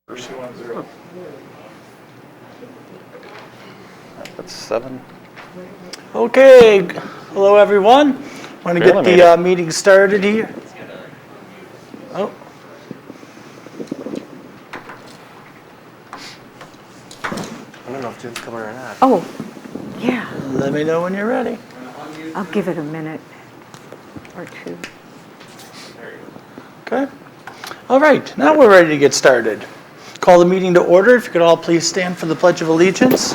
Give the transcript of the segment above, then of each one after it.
210. That's 7. Okay, hello everyone. Want to get the meeting started here. Oh. I don't know if Jim's coming or not. Oh, yeah. Let me know when you're ready. I'll give it a minute or two. Okay. All right, now we're ready to get started. Call the meeting to order. If you could all please stand for the Pledge of Allegiance.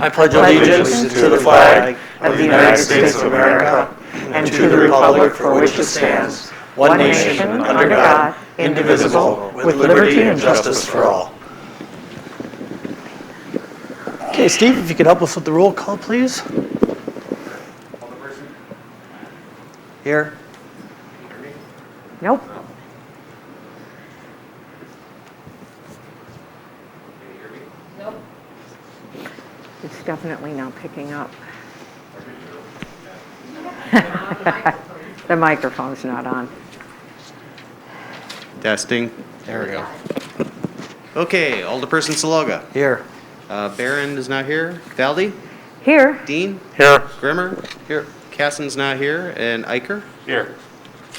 I pledge allegiance to the flag of the United States of America and to the republic for which it stands, one nation, under God, indivisible, with liberty and justice for all. Okay, Steve, if you could help us with the roll call, please. Here. Nope. It's definitely not picking up. The microphone's not on. Testing. There we go. Okay, Alderperson Saloga. Here. Barron is not here. Valdi? Here. Dean? Here. Grimmer? Here. Caston's not here. And Eicher? Here.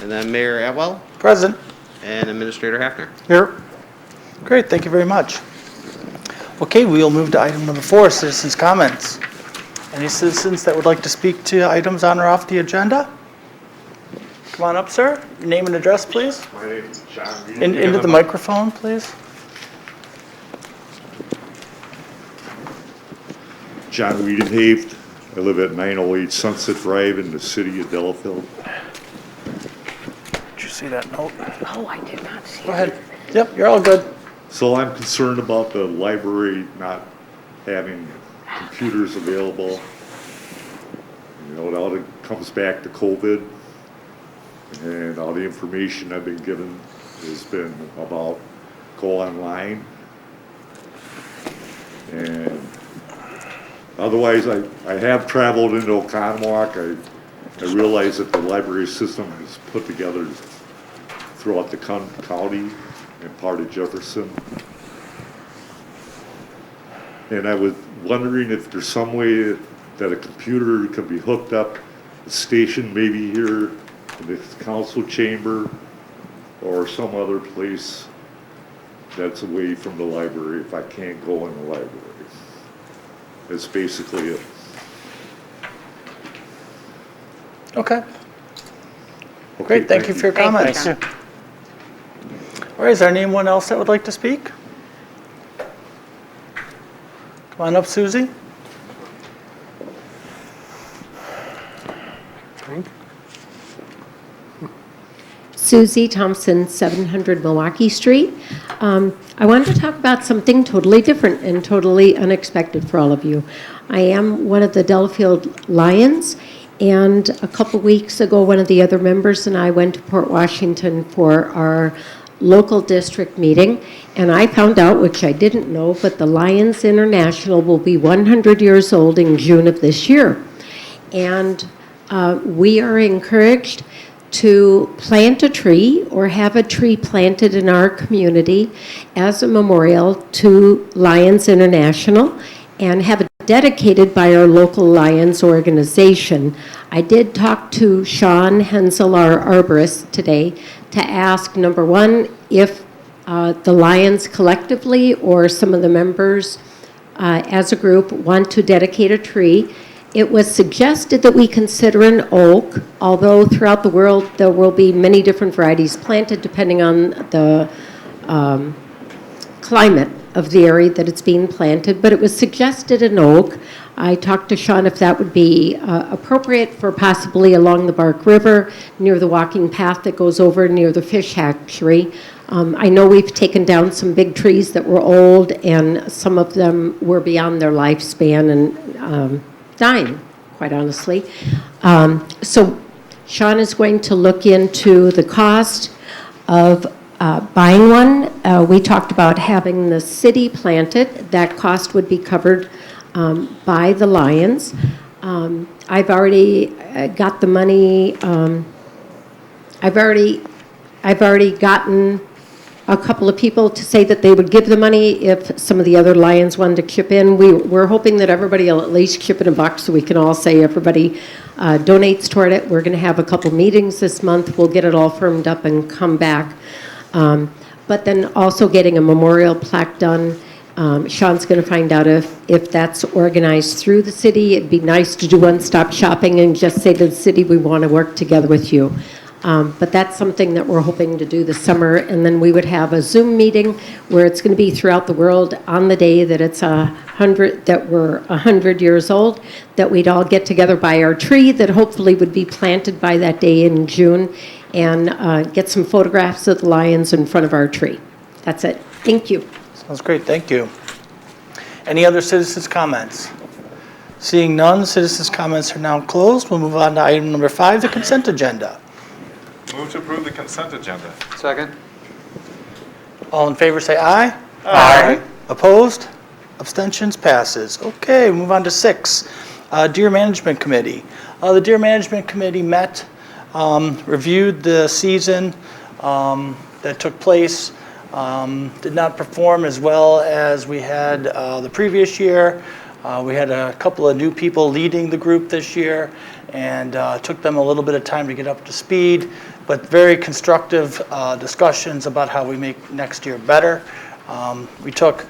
And then Mayor Atwell? Present. And Administrator Hafner. Here. Great, thank you very much. Okay, we'll move to item number 4, citizens' comments. Any citizens that would like to speak to items on or off the agenda? Come on up, sir. Your name and address, please. My name is John Reed. Into the microphone, please. John Wiedenhaft. I live at 908 Sunset Drive in the city of Delafield. Did you see that note? Oh, I did not see it. Go ahead. Yep, you're all good. So I'm concerned about the library not having computers available. You know, it all comes back to COVID, and all the information I've been given has been about go online. And otherwise, I have traveled into Oconomowoc. I realize that the library system is put together throughout the county and part of Jefferson. And I was wondering if there's some way that a computer can be hooked up, stationed maybe here in the council chamber or some other place that's away from the library if I can't go in the library. That's basically it. Okay. Great, thank you for your Thank you, comments. John. All right, is there anyone else that would like to speak? Come on up, Susie. Susie Thompson, 700 Milwaukee Street. I wanted to talk about something totally different and totally unexpected for all of you. I am one of the Delafield Lions, and a couple weeks ago, one of the other members and I went to Port Washington for our local district meeting, and I found out, which I didn't know, but the Lions International will be 100 years old in June of this year. And we are encouraged to plant a tree or have a tree planted in our community as a memorial to Lions International and have it dedicated by our local Lions organization. I did talk to Sean Hensel, our arborist, today to ask, number one, if the Lions collectively or some of the members as a group want to dedicate a tree. It was suggested that we consider an oak, although throughout the world there will be many different varieties planted depending on the climate of the area that it's being planted, but it was suggested an oak. I talked to Sean if that would be appropriate for possibly along the Bark River, near the walking path that goes over near the fish hatchery. I know we've taken down some big trees that were old, and some of them were beyond their lifespan and dying, quite honestly. So Sean is going to look into the cost of buying one. We talked about having the city planted. That cost would be covered by the Lions. I've already got the money. I've already gotten a couple of people to say that they would give the money if some of the other Lions wanted to chip in. We're hoping that everybody will at least chip in $1 so we can all say everybody donates toward it. We're going to have a couple meetings this month. We'll get it all firmed up and come back. But then also getting a memorial plaque done. Sean's going to find out if that's organized through the city. It'd be nice to do one-stop shopping and just say to the city, we want to work together with you. But that's something that we're hoping to do this summer. And then we would have a Zoom meeting where it's going to be throughout the world on the day that it's that we're 100 years old, that we'd all get together by our tree that hopefully would be planted by that day in June, and get some photographs of the lions in front of our tree. That's it. Thank you. Sounds great, thank you. Any other citizens' comments? Seeing none, citizens' comments are now closed. We'll move on to item number 5, the consent agenda. Move to approve the consent agenda. Second. All in favor say aye. Aye. Opposed? Abstentions? Passes. Okay, move on to 6, Deer Management Committee. The Deer Management Committee met, reviewed the season that took place. Did not perform as well as we had the previous year. We had a couple of new people leading the group this year, and took them a little bit of time to get up to speed, but very constructive discussions about how we make next year better. We took,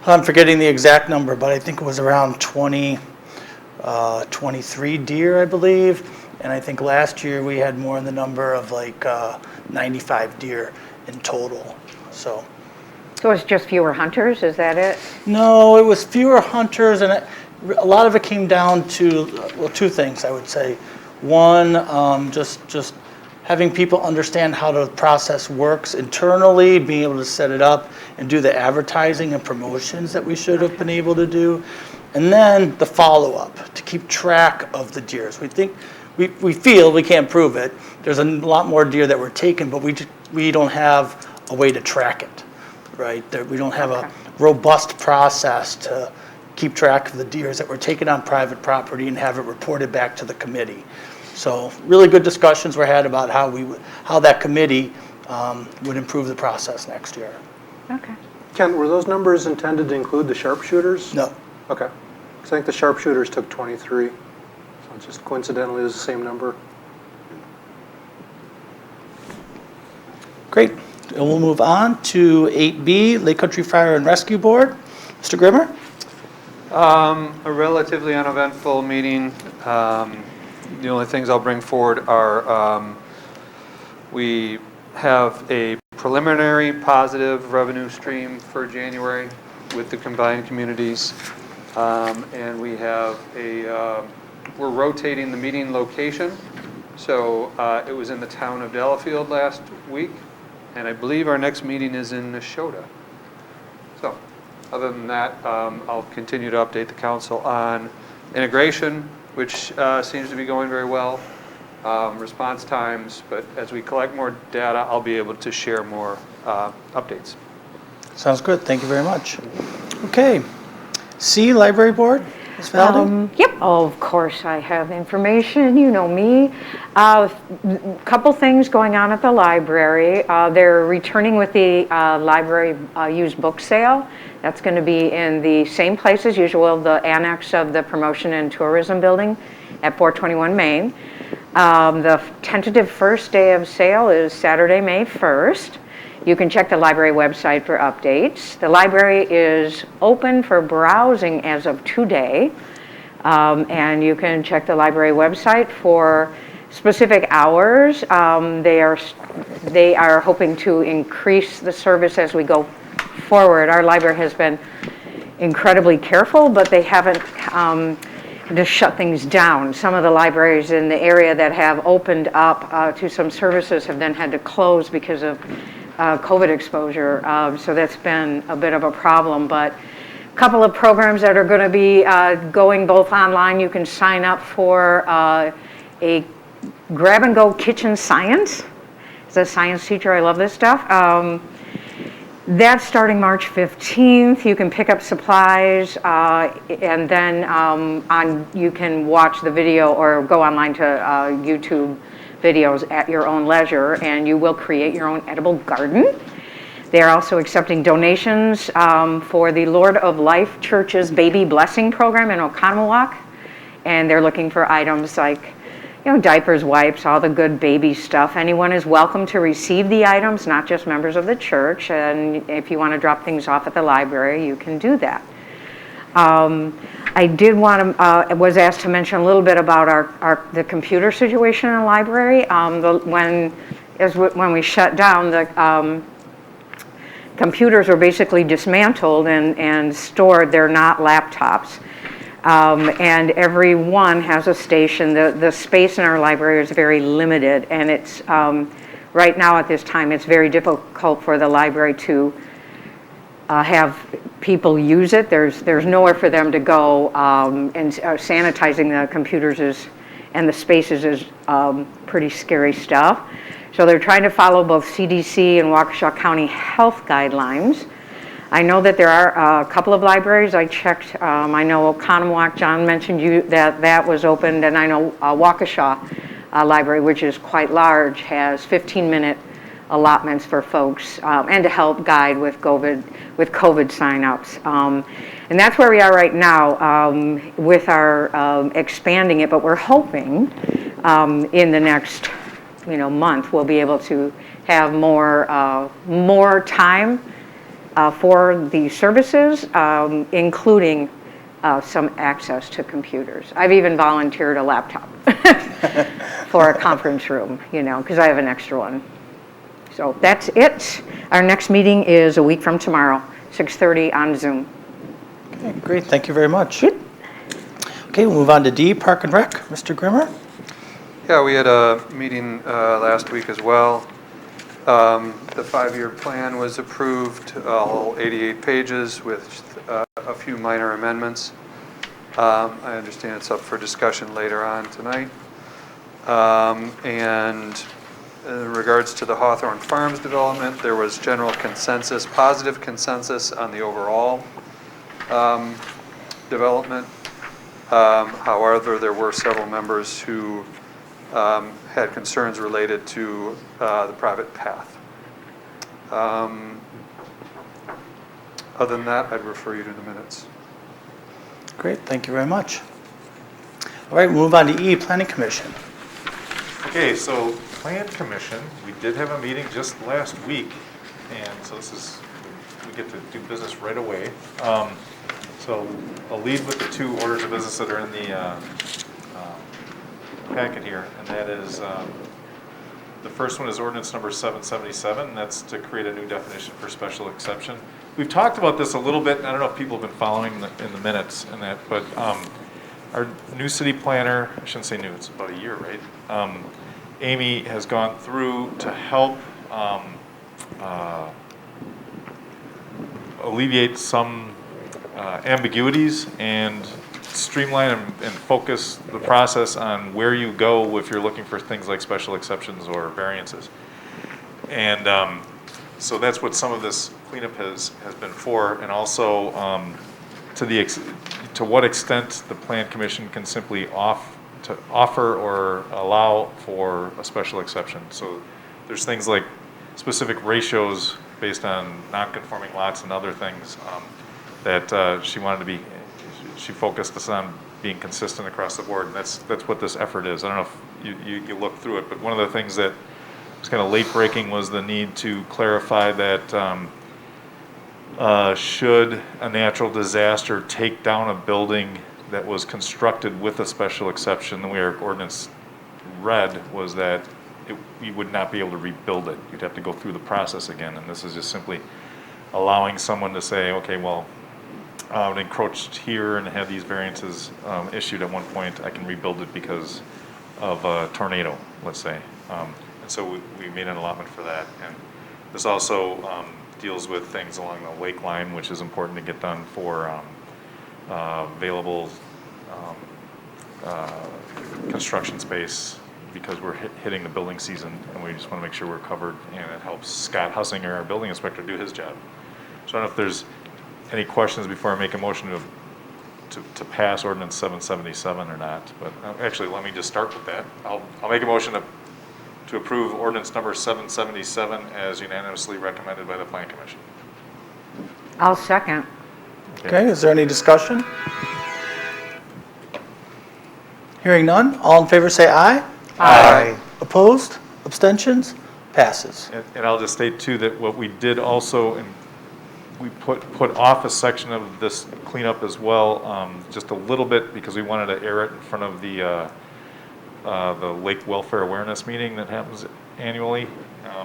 I'm forgetting the exact number, but I think it was around 23 deer, I believe, and I think last year we had more in the number of like 95 deer in total. So it's just fewer hunters, is that it? no, it was fewer hunters, and a lot of it came down to, well, 2 things I would say. One, just having people understand how the process works internally, being able to set it up and do the advertising and promotions that we should have been able to do. And then the follow-up, to keep track of the deers. We think, we feel, we can't prove it, there's a lot more deer that were taken, but we don't have a way to track it, right? We don't have a robust process to keep track of the deers that were taken on private property and have it reported back to the committee. So really good discussions were had about how that committee would improve the process next year. Okay. Ken, were those numbers intended to include the sharpshooters? No. Okay. So I think the sharpshooters took 23. So it just coincidentally is the same number. Great. And we'll move on to 8B, Lake Country Fire and Rescue Board. Mr. Grimmer? A relatively uneventful meeting. The only things I'll bring forward are we have a preliminary positive revenue stream for January with the combined communities, and we have we're rotating the meeting location. So it was in the town of Delafield last week, and I believe our next meeting is in Neshota. So other than that, I'll continue to update the council on integration, which seems to be going very well, response times, but as we collect more data, I'll be able to share more updates. Sounds good. Thank you very much. Okay. C, Library Board. Ms. Valdi? Yep, of course I have information, you know me. Couple things going on at the library. They're returning with the library used book sale. That's going to be in the same place as usual, the annex of the Promotion and Tourism Building at 421 Main. The tentative first day of sale is Saturday, May 1st. You can check the library website for updates. The library is open for browsing as of today, and you can check the library website for specific hours. They are hoping to increase the service as we go forward. Our library has been incredibly careful, but they haven't just shut things down. Some of the libraries in the area that have opened up to some services have then had to close because of COVID exposure, so that's been a bit of a problem, but a couple of programs that are going to be going both online. You can sign up for a grab-and-go kitchen science. As a science teacher, I love this stuff. That's starting March 15th. You can pick up supplies, and then you can watch the video or go online to YouTube videos at your own leisure, and you will create your own edible garden. They are also accepting donations for the Lord of Life Church's Baby Blessing Program in Oconomowoc. And they're looking for items like, diapers, wipes, all the good baby stuff. Anyone is welcome to receive the items, not just members of the church. And if you want to drop things off at the library, you can do that. I did want to, was asked to mention a little bit about the computer situation in the library. When we shut down, the computers were basically dismantled and stored. They're not laptops. And every one has a station. The space in our library is very limited, and it's right now at this time it's very difficult for the library to have people use it. There's nowhere for them to go, and sanitizing the computers and the spaces is pretty scary stuff. So they're trying to follow both CDC and Waukesha County health guidelines. I know that there are a couple of libraries I checked. I know Oconomowoc, John mentioned that was opened, and I know Waukesha Library, which is quite large, has 15-minute allotments for folks and to help guide with COVID sign-ups. And that's where we are right now with our expanding it, but we're hoping in the next month we'll be able to have more time for the services, including some access to computers. I've even volunteered a laptop for a conference room, because I have an extra one. So that's it. Our next meeting is a week from tomorrow, 6:30 on Zoom. Okay, great. Thank you very much. Okay, we'll move on to D, Park and Rec. Mr. Grimmer? Yeah, we had a meeting last week as well. The 5-year plan was approved, all 88 pages with a few minor amendments. I understand it's up for discussion later on tonight. And in regards to the Hawthorne Farms development, there was general consensus, positive consensus on the overall development. However, there were several members who had concerns related to the private path. Other than that, I'd refer you to the minutes. Great, thank you very much. All right, we'll move on to E, Planning Commission. Okay, so Plan Commission, we did have a meeting just last week, and so we get to do business right away. So I'll lead with the 2 orders of business that are in the packet here, and that is the first one is Ordinance Number 777. That's to create a new definition for special exception. We've talked about this a little bit, and I don't know if people have been following in the minutes and that, but our new city planner, I shouldn't say new, it's about a year, right? Amy has gone through to help alleviate some ambiguities and streamline and focus the process on where you go if you're looking for things like special exceptions or variances. And so that's what some of this cleanup has been for, and also to what extent the Plan Commission can simply offer or allow for a special exception. So there's things like specific ratios based on non-conforming lots and other things that she focused us on being consistent across the board, and that's what this effort is. I don't know if you looked through it, but one of the things that was kind of late breaking was the need to clarify that should a natural disaster take down a building that was constructed with a special exception, the way our ordinance read was that you would not be able to rebuild it. You'd have to go through the process again, and this is just simply allowing someone to say, okay, well, it encroached here and had these variances issued at one point, I can rebuild it because of a tornado, let's say. And so we made an allotment for that. And this also deals with things along the lake line, which is important to get done for available construction space, because we're hitting the building season and we just want to make sure we're covered, and it helps Scott Hussinger, our building inspector, do his job. So I don't know if there's any questions before I make a motion to pass Ordinance 777 or not, but actually let me just start with that. I'll make a motion to to approve ordinance number 777 as unanimously recommended by the Plan Commission. I'll second. Okay, is there any discussion? Hearing none, all in favor say aye. Aye. Opposed? Abstentions? Passes. And I'll just state too that what we did also, and we put off a section of this cleanup as well, just a little bit because we wanted to air it in front of the Lake Welfare Awareness Meeting that happens annually,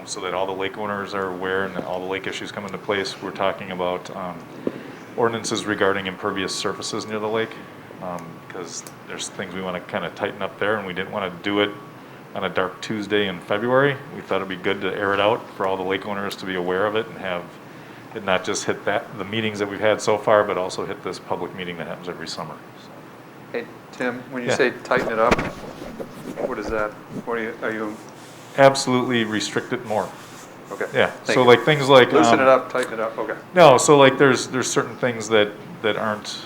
so that all the lake owners are aware and that all the lake issues come into place. We're talking about ordinances regarding impervious surfaces near the lake, because there's things we want to kind of tighten up there, and we didn't want to do it on a dark Tuesday in February. We thought it'd be good to air it out for all the lake owners to be aware of it and have it not just hit the meetings that we've had so far, but also hit this public meeting that happens every summer. Hey, Tim, when you Yeah. say tighten it up, what is that? What are you, Absolutely restrict it more. okay. Yeah, Thank so you. like things like. Loosen it up, tighten it up, okay. No, so like there's certain things that aren't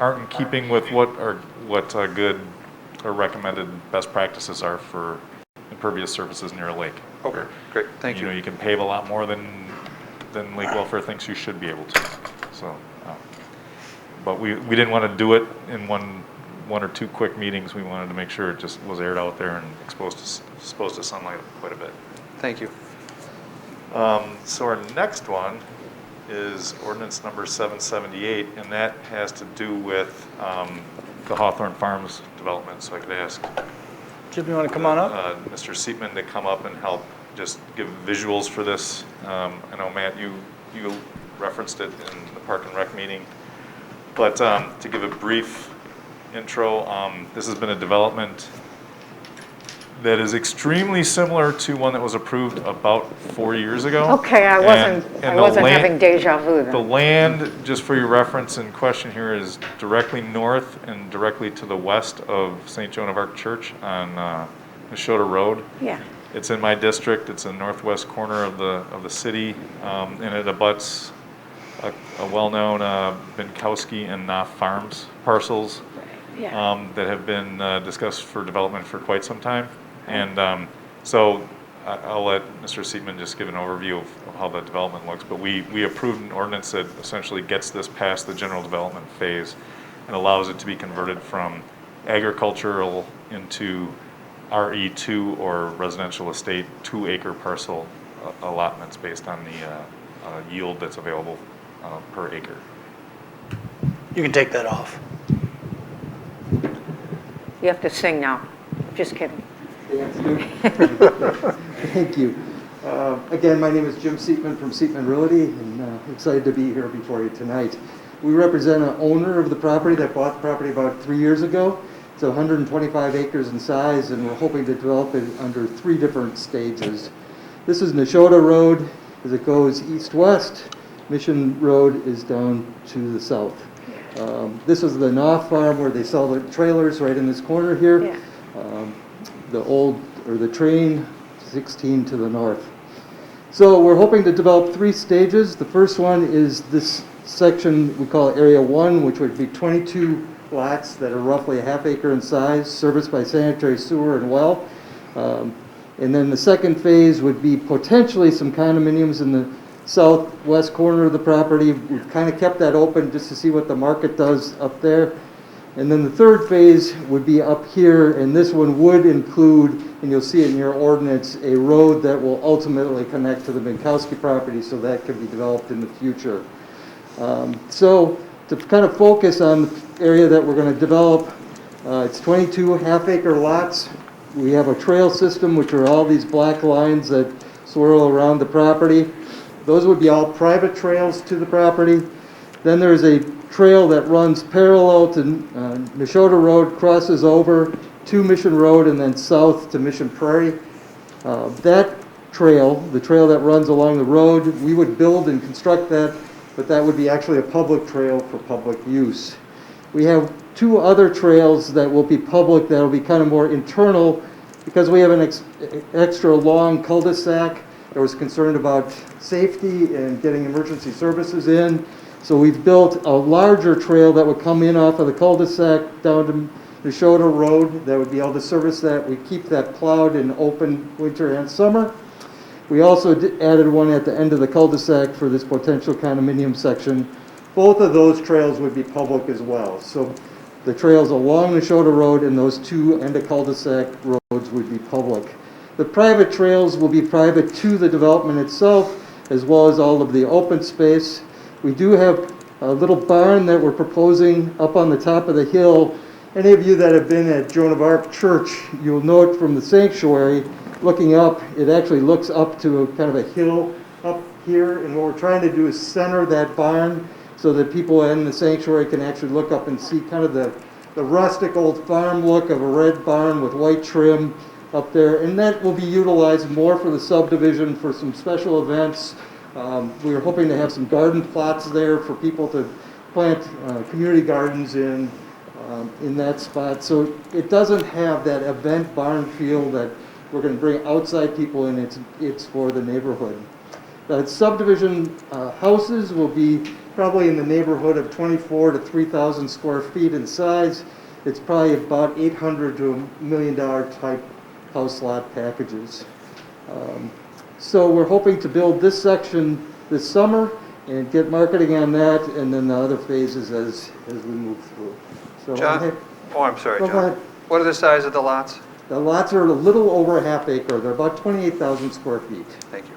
in keeping with what good or recommended best practices are for impervious surfaces near a lake. Okay, great, thank you. You know, you can pave a lot more than Lake Welfare thinks you should be able to. So, but we didn't want to do it in one or two quick meetings. We wanted to make sure it just was aired out there and exposed to sunlight quite a bit. Thank you. So our next one is ordinance number 778, and that has to do with the Hawthorne Farms development. So I could ask Jim, you want to come on up? Mr. Seatman to come up and help just give visuals for this. I know, Matt, you referenced it in the Park and Rec meeting, but to give a brief intro, this has been a development that is extremely similar to one that was approved about 4 years ago. Okay, I wasn't having deja vu The then. land, just for your reference in question here, is directly north and directly to the west of St. Joan of Arc Church on Neshota Road. Yeah, It's in my district. It's in the northwest corner of the city, and it abuts a well-known Binkowski and Knopf Farms parcels yeah. that have been discussed for development for quite some time. And so I'll let Mr. Seatman just give an overview of how the development looks. But we approved an ordinance that essentially gets this past the general development phase and allows it to be converted from agricultural into RE2 or residential estate 2-acre parcel allotments based on the yield that's available per acre. You can take that off. You have to sing now. Just kidding. Thank you. Again, my name is Jim Seatman from Seatman Realty, and excited to be here before you tonight. We represent an owner of the property that bought the property about 3 years ago. It's 125 acres in size, and we're hoping to develop it under 3 different stages. This is Neshota Road as it goes east-west. Mission Road is down to the south. This is the Knopf farm where they sell the trailers right in this corner here. Yeah. The train 16 to the north. So we're hoping to develop 3 stages. The first one is this section we call Area 1, which would be 22 lots that are roughly a half acre in size, serviced by sanitary sewer and well. And then the second phase would be potentially some condominiums in the southwest corner of the property. We've kind of kept that open just to see what the market does up there. And then the third phase would be up here, and this one would include, and you'll see it in your ordinance, a road that will ultimately connect to the Binkowski property, so that could be developed in the future. So to kind of focus on the area that we're going to develop, it's 22 half-acre lots. We have a trail system, which are all these black lines that swirl around the property. Those would be all private trails to the property. Then there's a trail that runs parallel to Neshota Road, crosses over to Mission Road, and then south to Mission Prairie. That trail, the trail that runs along the road, we would build and construct that, but that would be actually a public trail for public use. We have 2 other trails that will be public that will be kind of more internal because we have an extra long cul-de-sac. There was concern about safety and getting emergency services in. So we've built a larger trail that would come in off of the cul-de-sac down to Neshota Road that would be able to service that. We keep that plowed and open winter and summer. We also added one at the end of the cul-de-sac for this potential condominium section. Both of those trails would be public as well. So the trails along Neshota Road and those two end of cul-de-sac roads would be public. The private trails will be private to the development itself, as well as all of the open space. We do have a little barn that we're proposing up on the top of the hill. Any of you that have been at Joan of Arc Church, you'll note from the sanctuary, looking up, it actually looks up to a kind of a hill up here. And what we're trying to do is center that barn so that people in the sanctuary can actually look up and see kind of the rustic old farm look of a red barn with white trim up there. And that will be utilized more for the subdivision for some special events. We were hoping to have some garden plots there for people to plant community gardens in that spot. So it doesn't have that event barn feel that we're going to bring outside people in. It's for the neighborhood. The subdivision houses will be probably in the neighborhood of 24 to 3,000 square feet in size. It's probably about $800 to $1 million type house lot packages. So we're hoping to build this section this summer and get marketing on that, and then the other phases as we move through. So John? Oh, I'm sorry, Go John. ahead. What are the size of the lots? The lots are a little over a half acre. They're about 28,000 square feet. Thank you.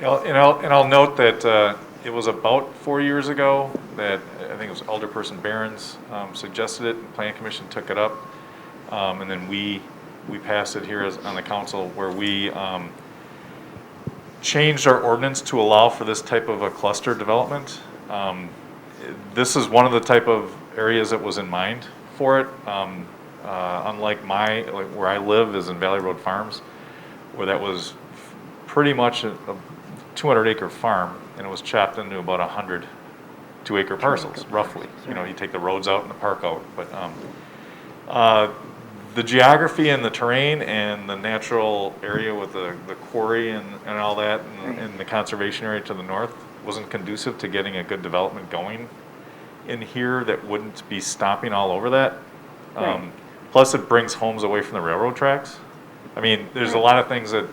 And I'll note that it was about 4 years ago that I think it was Alderperson Behrens suggested it, and Plan Commission took it up, and then we passed it here on the council, where we changed our ordinance to allow for this type of a cluster development. This is one of the type of areas that was in mind for it. Unlike where I live is in Valley Road Farms, where that was pretty much a 200-acre farm, and it was chopped into about 100 2-acre parcels, roughly. You know, you take the roads out and the park out, but the geography and the terrain and the natural area with the quarry and all that, and the conservation area to the north wasn't conducive to getting a good development going in here that wouldn't be stomping all over that. Right. Plus, it brings homes away from the railroad tracks. I mean, there's a lot of things that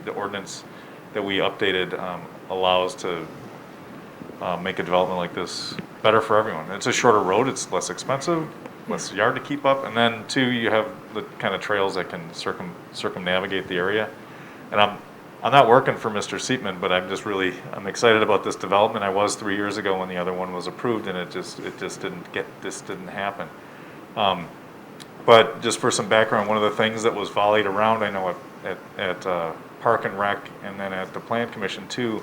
the ordinance that we updated allows to make a development like this better for everyone. It's a shorter road, it's less expensive, less yard to keep up, and then two, you have the kind of trails that can circumnavigate the area. And I'm not working for Mr. Seatman, but I'm excited about this development. I was 3 years ago when the other one was approved, and it just didn't happen. But just for some background, one of the things that was volleyed around, I know at Park and Rec, and then at the Plan Commission too,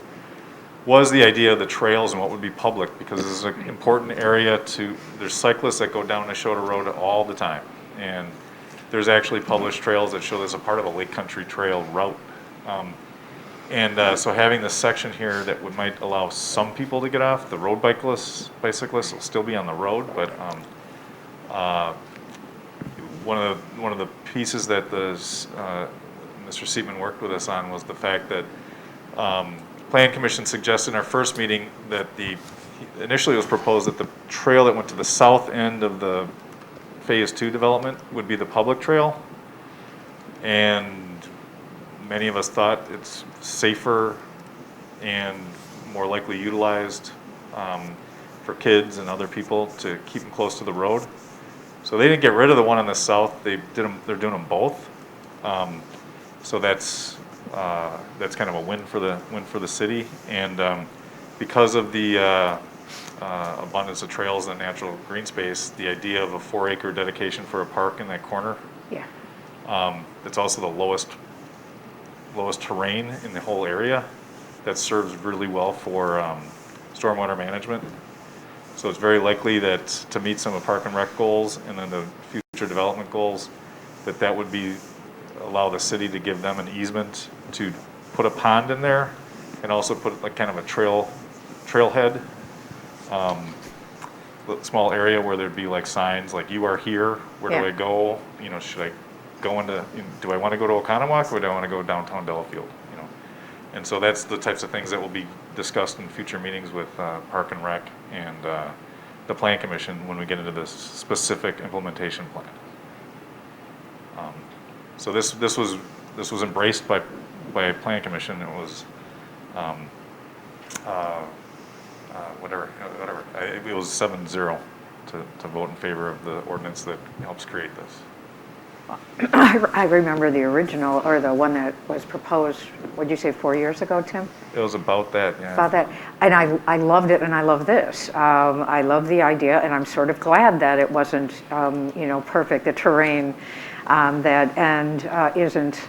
was the idea of the trails and what would be public, because this is an important area there's cyclists that go down Neshota Road all the time. And there's actually published trails that show there's a part of a Lake Country Trail route. So having this section here that might allow some people to get off, the road bicyclists will still be on the road, but one of the pieces that Mr. Seatman worked with us on was the fact that Plan Commission suggested in our first meeting that initially it was proposed that the trail that went to the south end of the Phase 2 development would be the public trail. And many of us thought it's safer and more likely utilized for kids and other people to keep them close to the road. So they didn't get rid of the one on the south. They're doing them both. So that's kind of a win for the city. And because of the abundance of trails and natural green space, the idea of a 4-acre dedication for a park in that corner. Yeah. It's also the lowest terrain in the whole area. That serves really well for stormwater management. So it's very likely that to meet some of Park and Rec goals and then the future development goals, that would allow the city to give them an easement to put a pond in there and also put like kind of a trailhead, small area where there'd be like signs like "You are here. Where do I go? You know, should I go into? Do I want to go to Oconomowoc or do I want to go downtown Delafield? You know, and so that's the types of things that will be discussed in future meetings with Park and Rec and the Plan Commission when we get into this specific implementation plan. So this was embraced by Plan Commission. It was whatever. It was 7-0 to vote in favor of the ordinance that helps create this. I remember the original, or the one that was proposed, what'd you say, 4 years ago, Tim? It was about that, yeah. About that, and I loved it, and I love this. I love the idea, and I'm sort of glad that it wasn't, perfect, the terrain isn't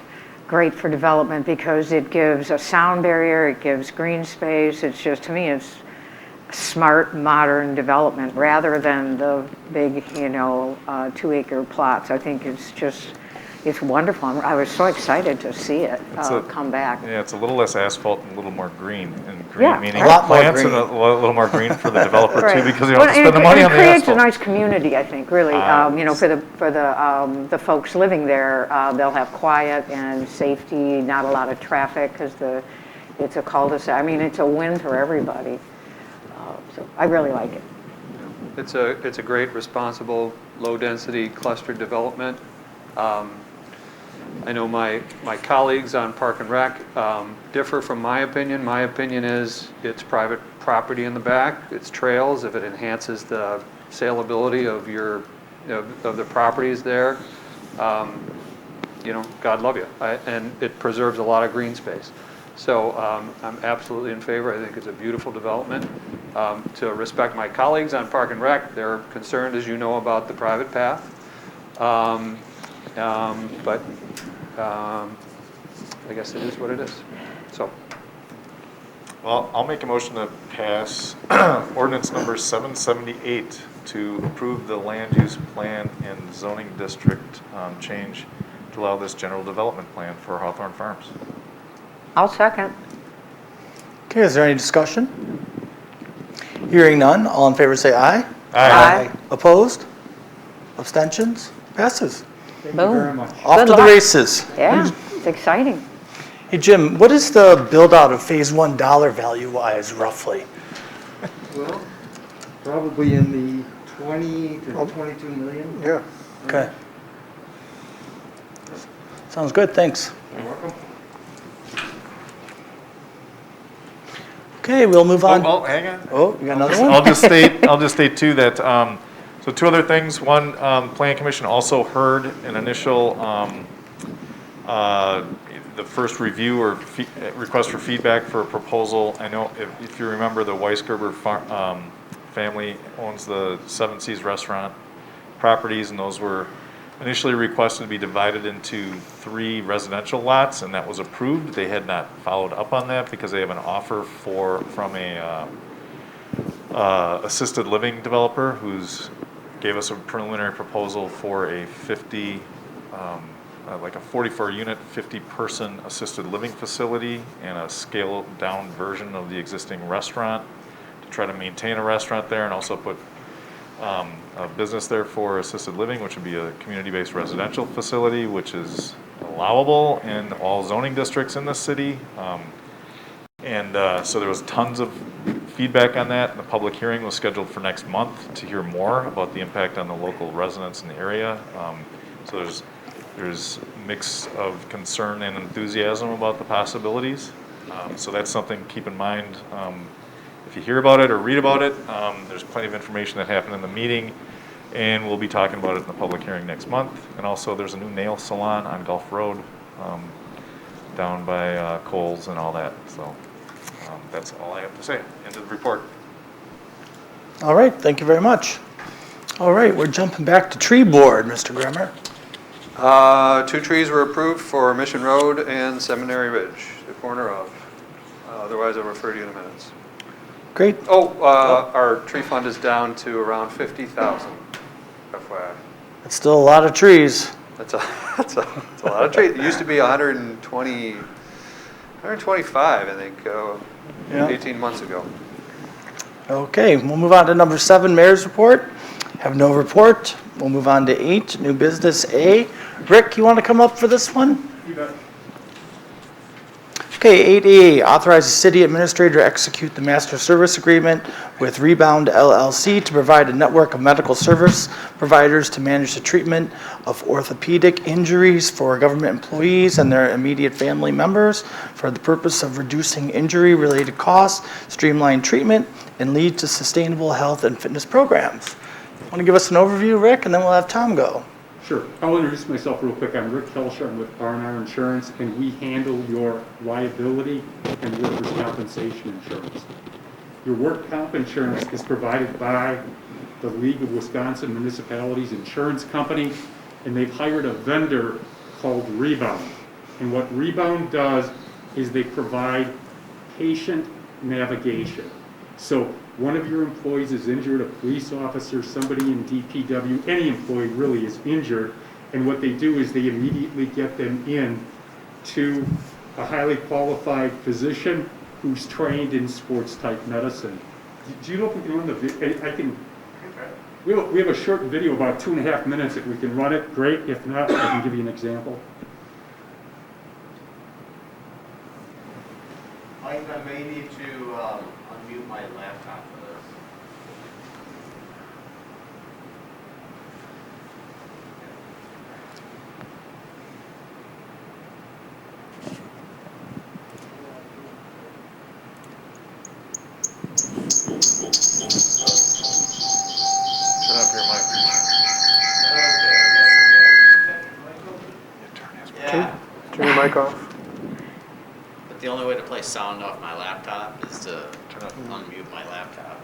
great for development, because it gives a sound barrier, it gives green space. It's just, to me, it's smart, modern development rather than the big, 2-acre plots. I think it's wonderful. I was so excited to see it come back. Yeah, it's a little less asphalt and a little more green. And green Yeah, meaning a lot more plants green. and a little more green for the developer Right. too, because you don't have to spend the money on the It creates a asphalt. nice community, I think, really. For the folks living there, they'll have quiet and safety, not a lot of traffic, because it's a cul-de-sac. I mean, it's a win for everybody. So I really like it. It's a great, responsible, low-density clustered development. I know my colleagues on Park and Rec differ from my opinion. My opinion is it's private property in the back, it's trails. If it enhances the saleability of the properties there, God love you. And it preserves a lot of green space. So I'm absolutely in favor. I think it's a beautiful development. To respect my colleagues on Park and Rec, they're concerned, as you know, about the private path. But I guess it is what it is. So, Well, I'll make a motion to pass ordinance number 778 to approve the land use plan and zoning district change to allow this general development plan for Hawthorne Farms. I'll second. Okay, is there any discussion? Hearing none, all in favor say aye. Aye. Opposed? Abstentions? Passes. Thank you very Boom. much. Off Good to the luck. races. Yeah, it's exciting. Hey, Jim, what is the build-out of Phase 1 dollar value-wise, roughly? Well, probably in the 20 to 22 million. Yeah. Okay. Sounds good, thanks. You're welcome. Okay, we'll move on. Oh, hang on. Oh, you got another one? I'll just state too that, so two other things. One, Plan Commission also heard an initial, the first review or request for feedback for a proposal. I know if you remember, the Weisgerber family owns the Seven Seas restaurant properties, and those were initially requested to be divided into 3 residential lots, and that was approved. They had not followed up on that because they have an offer from a assisted living developer who's gave us a preliminary proposal for a 50, like a 44-unit, 50-person assisted living facility and a scaled-down version of the existing restaurant to try to maintain a restaurant there and also put a business there for assisted living, which would be a community-based residential facility, which is allowable in all zoning districts in the city. So there was tons of feedback on that. The public hearing was scheduled for next month to hear more about the impact on the local residents in the area. So there's a mix of concern and enthusiasm about the possibilities. So that's something to keep in mind. If you hear about it or read about it, there's plenty of information that happened in the meeting, and we'll be talking about it in the public hearing next month. And also, there's a new nail salon on Gulf Road down by Kohl's and all that. So that's all I have to say. End of the report. All right, thank you very much. All right, we're jumping back to tree board, Mr. Grimmer. 2 trees were approved for Mission Road and Seminary Ridge, the corner of. Otherwise, I'll refer to you in a minute. Great. Our tree fund is down to around 50,000, FYI. That's still a lot of trees. That's a lot of trees. It used to be 125, I think, Yeah. 18 months ago. Okay, we'll move on to number 7, mayor's report. Have no report. We'll move on to 8, new business A. Rick, you want to come up for this one? You bet. Okay, 8A, authorize the city administrator to execute the master service agreement with Rebound LLC to provide a network of medical service providers to manage the treatment of orthopedic injuries for government employees and their immediate family members for the purpose of reducing injury-related costs, streamline treatment, and lead to sustainable health and fitness programs. Want to give us an overview, Rick, and then we'll have Tom go. Sure. I'll introduce myself real quick. I'm Rick Kelsher. I'm with R&R Insurance, and we handle your liability and workers' compensation insurance. Your work comp insurance is provided by the League of Wisconsin Municipalities Insurance Company, and they've hired a vendor called Rebound. And what Rebound does is they provide patient navigation. So one of your employees is injured, a police officer, somebody in DPW, any employee really is injured, and what they do is they immediately get them in to a highly qualified physician who's trained in sports-type medicine. Do you know if we can run the video? I can. We have a short video, about 2.5 minutes. If we can run it, great. If not, I can give you an example. Mike, I may need to unmute my laptop for this. Shut up your mic. Yeah, Turn your mic off. but the only way to play sound off my laptop is to unmute my laptop.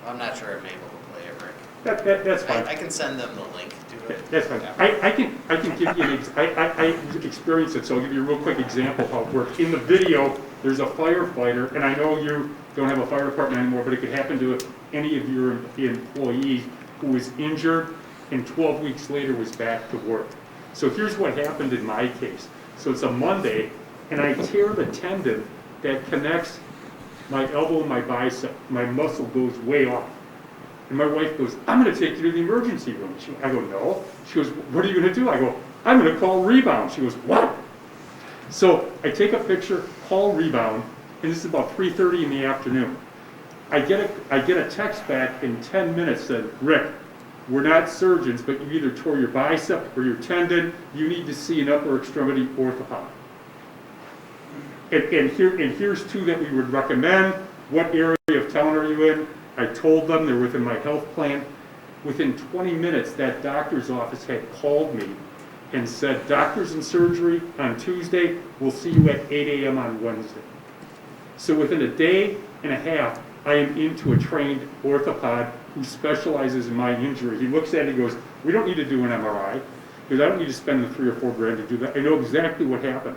I'm not sure I'm able to play it, Rick. That's fine. I can send them the link to it. That's fine. I can give you I experienced it, so I'll give you a real quick example of how it works. In the video, there's a firefighter, and I know you don't have a fire department anymore, but it could happen to any of your employees who was injured and 12 weeks later was back to work. So here's what happened in my case. So it's a Monday, and I tear the tendon that connects my elbow and my bicep. My muscle goes way off. And my wife goes, I'm going to take you to the emergency room. I go, no. She goes, what are you going to do? I go, I'm going to call Rebound. She goes, what? So I take a picture, call Rebound, and this is about 3:30 in the afternoon. I get a text back in 10 minutes that, Rick, we're not surgeons, but you either tore your bicep or your tendon. You need to see an upper extremity orthopod. And here's two that we would recommend. What area of town are you in? I told them they're within my health plan. Within 20 minutes, that doctor's office had called me and said, doctors in surgery on Tuesday, we'll see you at 8 a.m. on Wednesday. So within a day and a half, I am into a trained orthopod who specializes in my injury. He looks at it and goes, we don't need to do an MRI, because I don't need to spend the $3 or $4 grand to do that. I know exactly what happened.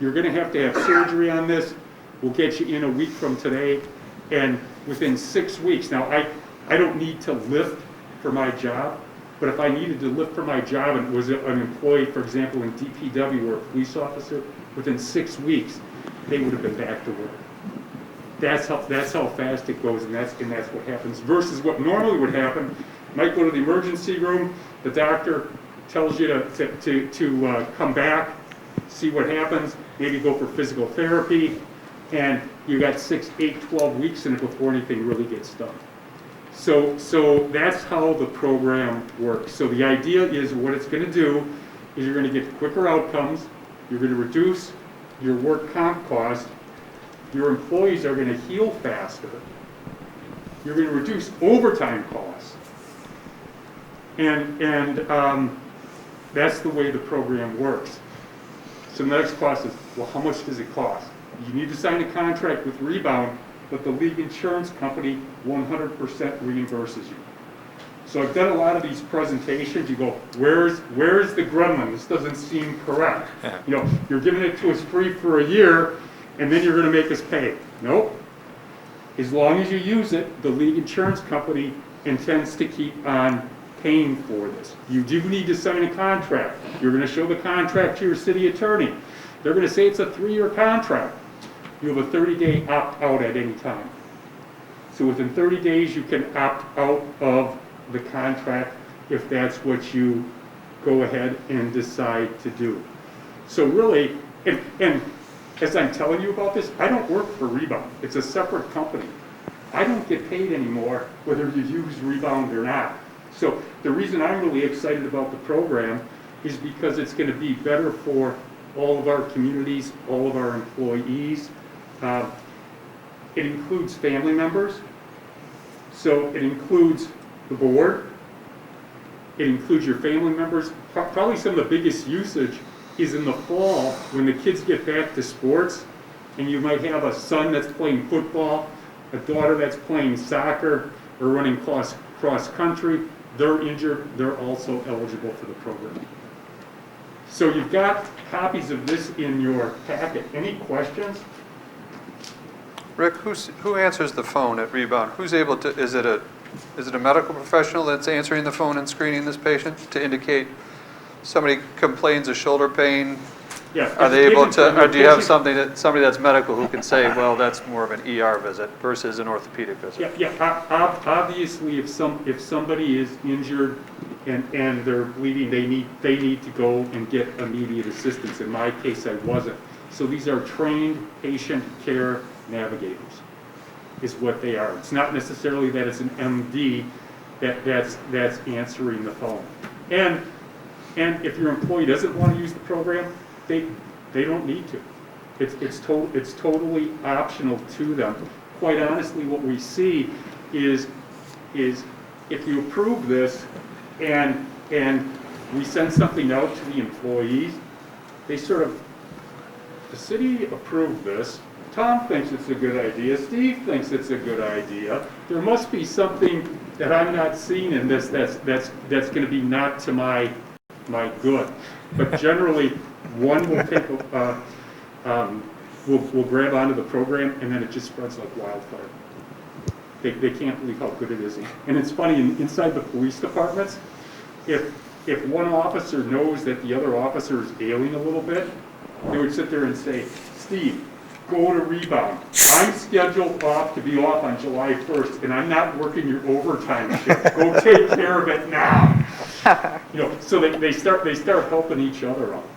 You're going to have surgery on this. We'll get you in a week from today. And within 6 weeks, now I don't need to lift for my job, but if I needed to lift for my job and was an employee, for example, in DPW or a police officer, within 6 weeks, they would have been back to work. That's how fast it goes, and that's what happens. Versus what normally would happen, you might go to the emergency room, the doctor tells you to come back, see what happens, maybe go for physical therapy, and you got 6, 8, 12 weeks in it before anything really gets done. So that's how the program works. So the idea is what it's going to do is you're going to get quicker outcomes, you're going to reduce your work comp cost, your employees are going to heal faster, you're going to reduce overtime costs, and that's the way the program works. So the next cost is, well, how much does it cost? You need to sign a contract with Rebound, but the league insurance company 100% reimburses you. So I've done a lot of these presentations. You go, where's the gremlin? This doesn't seem correct. You know, you're giving it to us free for a year, and then you're going to make us pay. Nope. As long as you use it, the league insurance company intends to keep on paying for this. You do need to sign a contract. You're going to show the contract to your city attorney. They're going to say it's a 3-year contract. You have a 30-day opt-out at any time. So within 30 days, you can opt out of the contract if that's what you go ahead and decide to do. So really, and as I'm telling you about this, I don't work for Rebound. It's a separate company. I don't get paid anymore whether you use Rebound or not. So the reason I'm really excited about the program is because it's going to be better for all of our communities, all of our employees. It includes family members. So it includes the board. It includes your family members. Probably some of the biggest usage is in the fall when the kids get back to sports, and you might have a son that's playing football, a daughter that's playing soccer or running cross country. They're injured, they're also eligible for the program. So you've got copies of this in your packet. Any questions? Rick, who answers the phone at Rebound? Who's able to, is it a medical professional that's answering the phone and screening this patient to indicate somebody complains of shoulder pain? Yeah. Are they able to, or do you have somebody that's medical who can say, well, that's more of an ER visit versus an orthopedic visit? Yeah. Obviously, if somebody is injured and they're bleeding, they need to go and get immediate assistance. In my case, I wasn't. So these are trained patient care navigators, is what they are. It's not necessarily that it's an MD that's answering the phone. And if your employee doesn't want to use the program, they don't need to. It's totally optional to them. Quite honestly, what we see is if you approve this and we send something out to the employees, they sort of, the city approved this. Tom thinks it's a good idea. Steve thinks it's a good idea. There must be something that I'm not seeing in this that's going to be not to my good. But generally, one will take will grab onto the program, and then it just spreads like wildfire. They can't believe how good it is. And it's funny, inside the police departments, if one officer knows that the other officer is ailing a little bit, they would sit there and say, Steve, go to Rebound. I'm scheduled to be off on July 1st, and I'm not working your overtime shift. Go take care of it now. So they start helping each other out.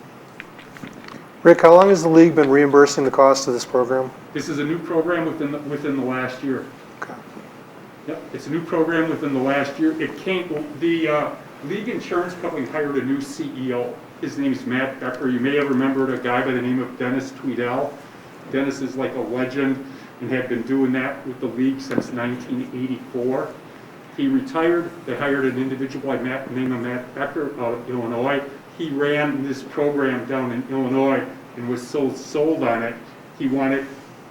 Rick, how long has the league been reimbursing the cost of this program? This is a new program within the last year. Okay. Yep, it's a new program within the last year. The league insurance company hired a new CEO. His name is Matt Becker. You may have remembered a guy by the name of Dennis Tweedell. Dennis is like a legend and had been doing that with the league since 1984. He retired. They hired an individual by the name of Matt Becker out of Illinois. He ran this program down in Illinois and was so sold on it, he wanted it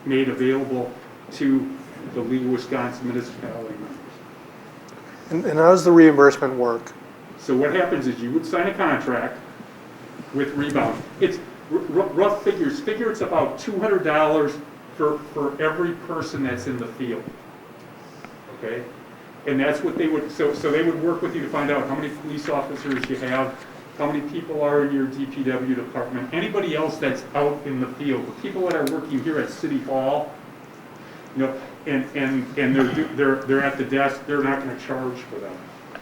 made available to the League of Wisconsin municipality members. And how does the reimbursement work? So what happens is you would sign a contract with Rebound. It's rough figures. Figure it's about $200 for every person that's in the field. Okay? And that's what they would, so they would work with you to find out how many police officers you have, how many people are in your DPW department, anybody else that's out in the field, the people that are working here at City Hall, and they're at the desk, they're not going to charge for them.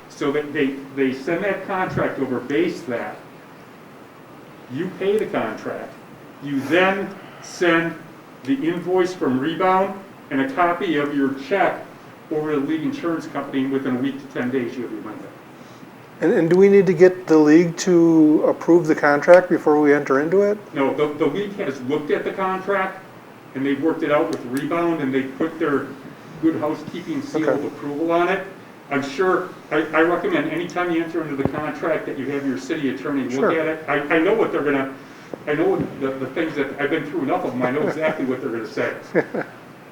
So they send that contract over, base that, you pay the contract, you then send the invoice from Rebound and a copy of your check over to the league insurance company. Within a week to 10 days, you have your money back. And do we need to get the league to approve the contract before we enter into it? No, the league has looked at the contract, and they've worked it out with Rebound, and they put their good housekeeping seal of approval on it. I'm sure, I recommend anytime you enter into the contract that you have your city attorney look at it. I know what they're gonna, I know what the things that, I've been through enough of them, I know exactly what they're gonna say.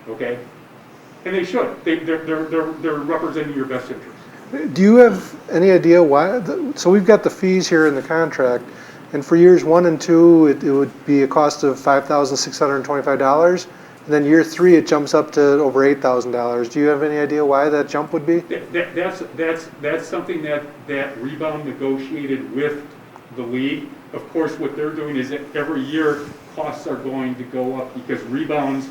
Okay? And they should. They're representing your best interest. Do you have any idea why? So we've got the fees here in the contract, and for years 1 and 2, it would be a cost of $5,625, and then year 3 it jumps up to over $8,000. Do you have any idea why that jump would be? That's something that Rebound negotiated with the league. Of course, what they're doing is that every year costs are going to go up because Rebound's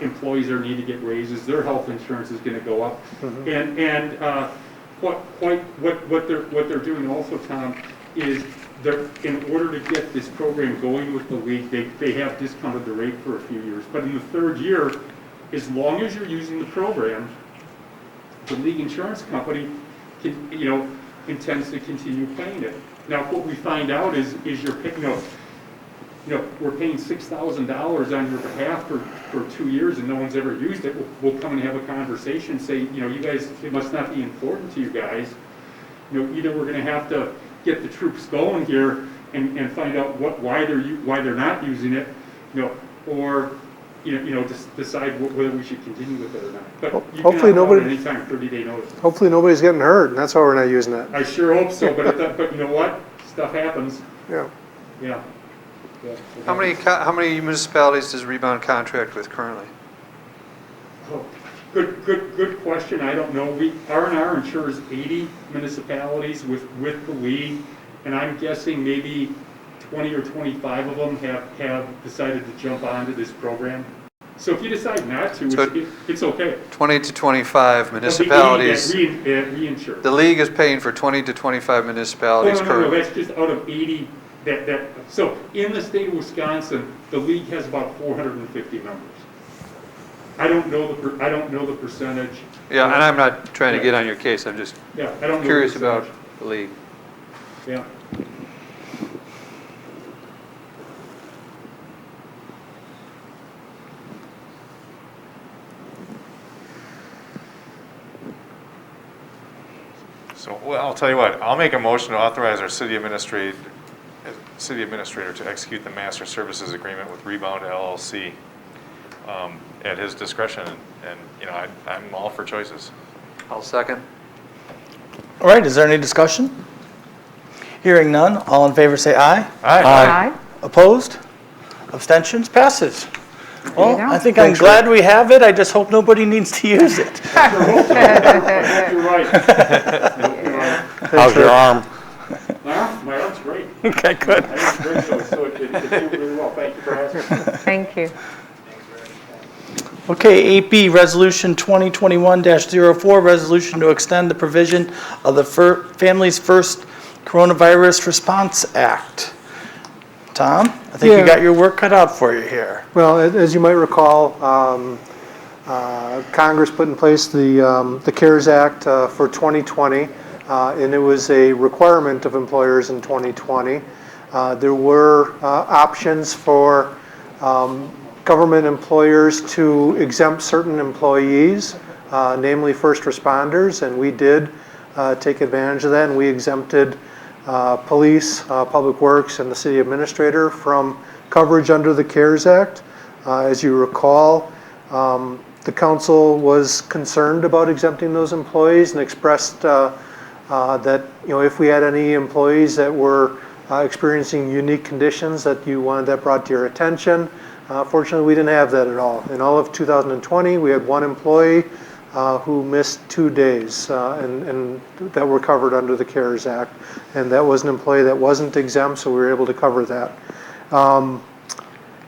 employees need to get raises. Their health insurance is going to go up, and what they're doing also, Tom, is in order to get this program going with the league, they have discounted the rate for a few years. But in the third year, as long as you're using the program, the league insurance company intends to continue paying it. Now, what we find out is you're picking up, we're paying $6,000 on your behalf for 2 years and no one's ever used it. We'll come and have a conversation, say, you guys, it must not be important to you guys. Either we're going to have to get the troops going here and find out why they're not using it, or just decide whether we should continue with it or not. But you hopefully can opt out nobody- at any time, 30-day notice. Hopefully nobody's getting hurt, and that's why we're not using it. I sure hope so, but you know what? Stuff happens. Yeah. Yeah. How many municipalities does Rebound contract with currently? Oh, Good question. I don't know. R&R insures 80 municipalities with the league, and I'm guessing maybe 20 or 25 of them have decided to jump onto this program. So if you decide not to, it's okay. 20 to 25 Of the 80 municipalities. that reinsure. The league is paying for 20 to 25 municipalities No, currently. that's just out of 80 so in the state of Wisconsin, the league has about 450 members. I don't know the percentage. Yeah, and I'm not trying to get on your case, I'm just Yeah, I don't know. curious the about percentage. the league. Yeah. So, well, I'll tell you what, I'll make a motion to authorize our city administrator to execute the master services agreement with Rebound LLC at his discretion, and I'm all for choices. I'll second. All right, is there any discussion? Hearing none, all in favor say aye. Aye. Opposed? Abstentions? Passes. Well, go. I think I'm glad we have it, I just hope nobody needs to use it. You're right. How's your arm? My arm's great. Okay, good. My arm's great, so it did really well. Thank you for asking. Thank you. Okay, 8B, Resolution 2021-04, resolution to extend the provision of the Families First Coronavirus Response Act. Tom, I think you Yeah. got your work cut out for you here. Well, as you might recall, Congress put in place the CARES Act for 2020, and it was a requirement of employers in 2020. There were options for government employers to exempt certain employees, namely first responders, and we did take advantage of that, and we exempted police, public works, and the city administrator from coverage under the CARES Act. As you recall, the council was concerned about exempting those employees and expressed that if we had any employees that were experiencing unique conditions that you wanted that brought to your attention. Fortunately, we didn't have that at all. In all of 2020, we had one employee who missed 2 days and that were covered under the CARES Act. And that was an employee that wasn't exempt, so we were able to cover that.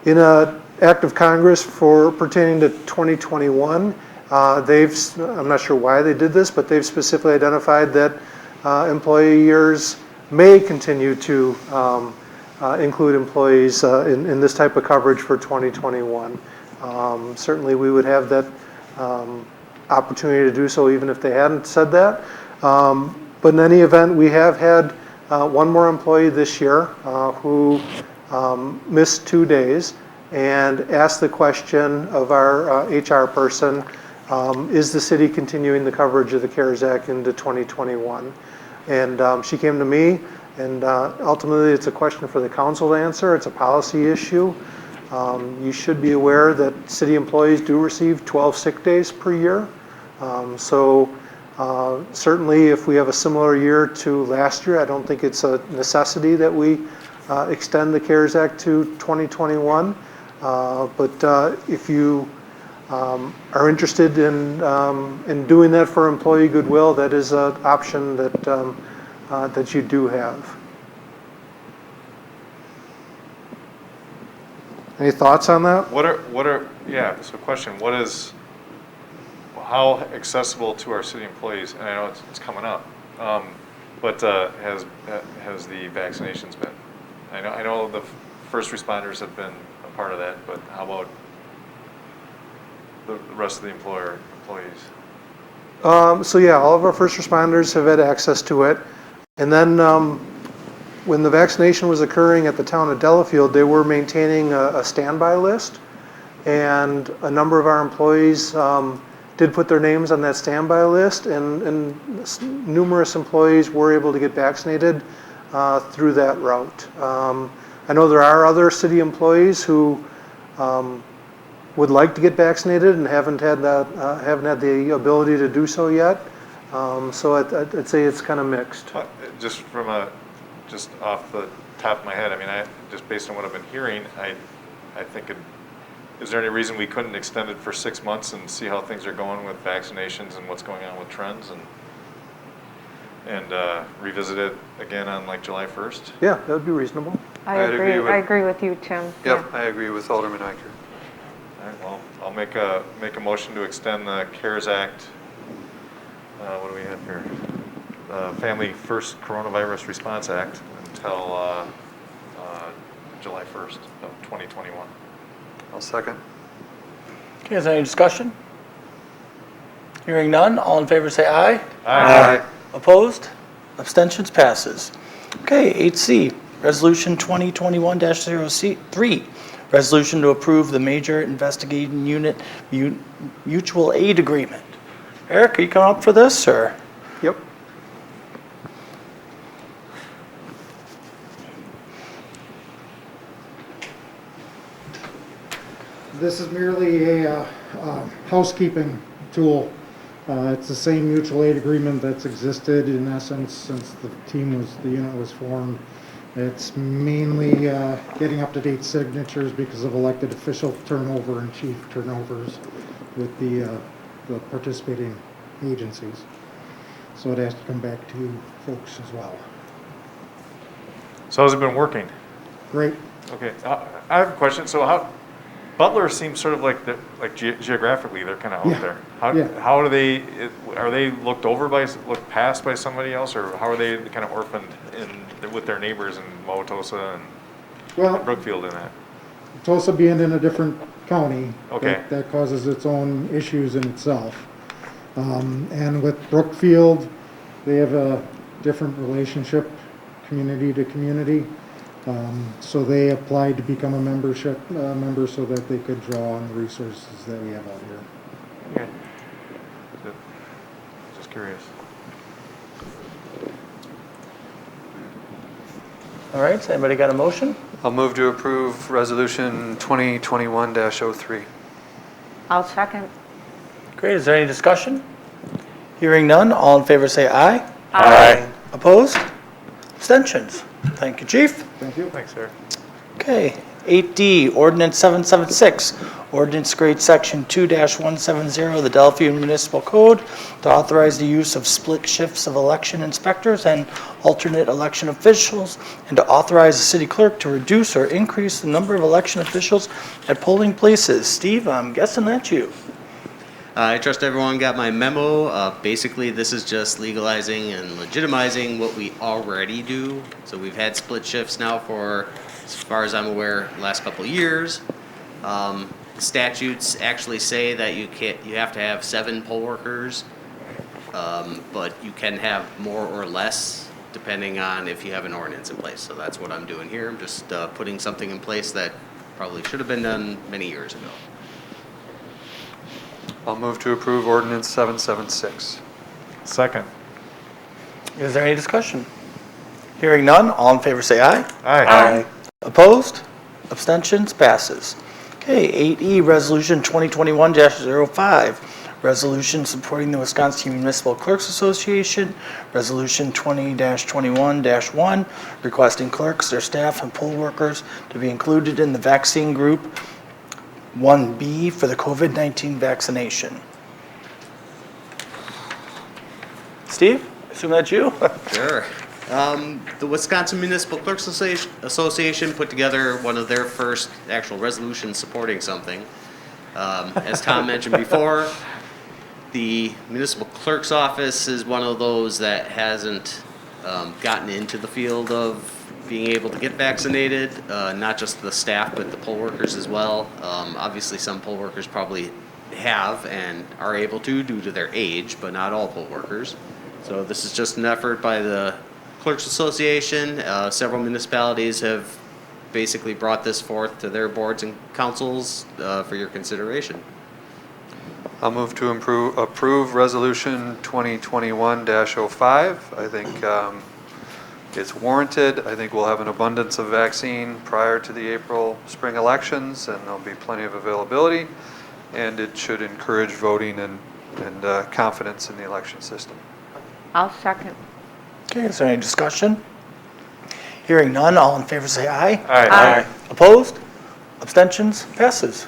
In an act of Congress pertaining to 2021, I'm not sure why they did this, but they've specifically identified that employers may continue to include employees in this type of coverage for 2021. Certainly we would have that opportunity to do so even if they hadn't said that. But in any event, we have had one more employee this year who missed 2 days and asked the question of our HR person, is the city continuing the coverage of the CARES Act into 2021? And she came to me, and ultimately it's a question for the council to answer. It's a policy issue. You should be aware that city employees do receive 12 sick days per year. Certainly if we have a similar year to last year, I don't think it's a necessity that we extend the CARES Act to 2021. But if you are interested in doing that for employee goodwill, that is an option that you do have. Any thoughts on that? So question, how accessible to our city employees, and I know it's coming up, But has the vaccinations been? I know the first responders have been a part of that, but how about the rest of the employees? So yeah, all of our first responders have had access to it. And then when the vaccination was occurring at the town of Delafield, they were maintaining a standby list. And a number of our employees did put their names on that standby list, and numerous employees were able to get vaccinated through that route. I know there are other city employees who would like to get vaccinated and haven't had the ability to do so yet. So I'd say it's kind of mixed. Just off the top of my head, I mean, just based on what I've been hearing, I think is there any reason we couldn't extend it for 6 months and see how things are going with vaccinations and what's going on with trends and revisit it again on like July 1st? Yeah, that would be reasonable. I agree with you, Tim. Yep, Yeah. I agree with Alderman Eicher. All right, well, I'll make a motion to extend the CARES Act, what do we have here? Family First Coronavirus Response Act until July 1st of 2021. I'll second. Okay, is there any discussion? Hearing none, all in favor say aye. Aye. Opposed? Abstentions? Passes. Okay, 8C, Resolution 2021-03, resolution to approve the Major Investigating Unit Mutual Aid Agreement. Eric, are you coming up for this, or? Yep. This is merely a housekeeping tool. It's the same mutual aid agreement that's existed in essence since the unit was formed. It's mainly getting up-to-date signatures because of elected official turnover and chief turnovers with the participating agencies. So it has to come back to you folks as well. So how's it been working? Great. Okay, I have a question. So Butler seems sort of like geographically they're kind of out there. How do are they looked past by somebody else, or how are they kind of orphaned with their neighbors in Wauwatosa and Brookfield and that? Tulsa being in a different county, okay, that causes its own issues in itself. And with Brookfield, they have a different relationship, community to community. So they applied to become a member so that they could draw on the resources that we have out here. Okay. Just curious. All right, so anybody got a motion? I'll move to approve Resolution 2021-03. I'll second. Great, is there any discussion? Hearing none, all in favor say aye. Aye. Opposed? Abstentions? Thank you, Chief. Thank you. Thanks, sir. Okay, 8D, Ordinance 776, Ordinance Grade Section 2-170 of the Delafield Municipal Code to authorize the use of split shifts of election inspectors and alternate election officials, and to authorize the city clerk to reduce or increase the number of election officials at polling places. Steve, I'm guessing that's you. I trust everyone got my memo. Basically, this is just legalizing and legitimizing what we already do. So we've had split shifts now for, as far as I'm aware, last couple of years. Statutes actually say that you have to have 7 poll workers, but you can have more or less depending on if you have an ordinance in place. So that's what I'm doing here. I'm just putting something in place that probably should have been done many years ago. I'll move to approve Ordinance 776. Second. Is there any discussion? Hearing none, all in favor say aye. Aye. Opposed? Abstentions? Passes. Okay, 8E, Resolution 2021-05, resolution supporting the Wisconsin Municipal Clerks Association, Resolution 20-21-1, requesting clerks, their staff, and poll workers to be included in the vaccine group 1B for the COVID-19 vaccination. Steve, I assume that's you? Sure. The Wisconsin Municipal Clerks Association put together one of their first actual resolutions supporting something. As Tom mentioned before, the municipal clerk's office is one of those that hasn't gotten into the field of being able to get vaccinated, not just the staff, but the poll workers as well. Obviously, some poll workers probably have and are able to due to their age, but not all poll workers. So this is just an effort by the Clerks Association. Several municipalities have basically brought this forth to their boards and councils for your consideration. I'll move to approve Resolution 2021-05. I think it's warranted. I think we'll have an abundance of vaccine prior to the April spring elections, and there'll be plenty of availability, and it should encourage voting and confidence in the election system. I'll second. Okay, is there any discussion? Hearing none, all in favor say aye. Aye. Opposed? Abstentions? Passes.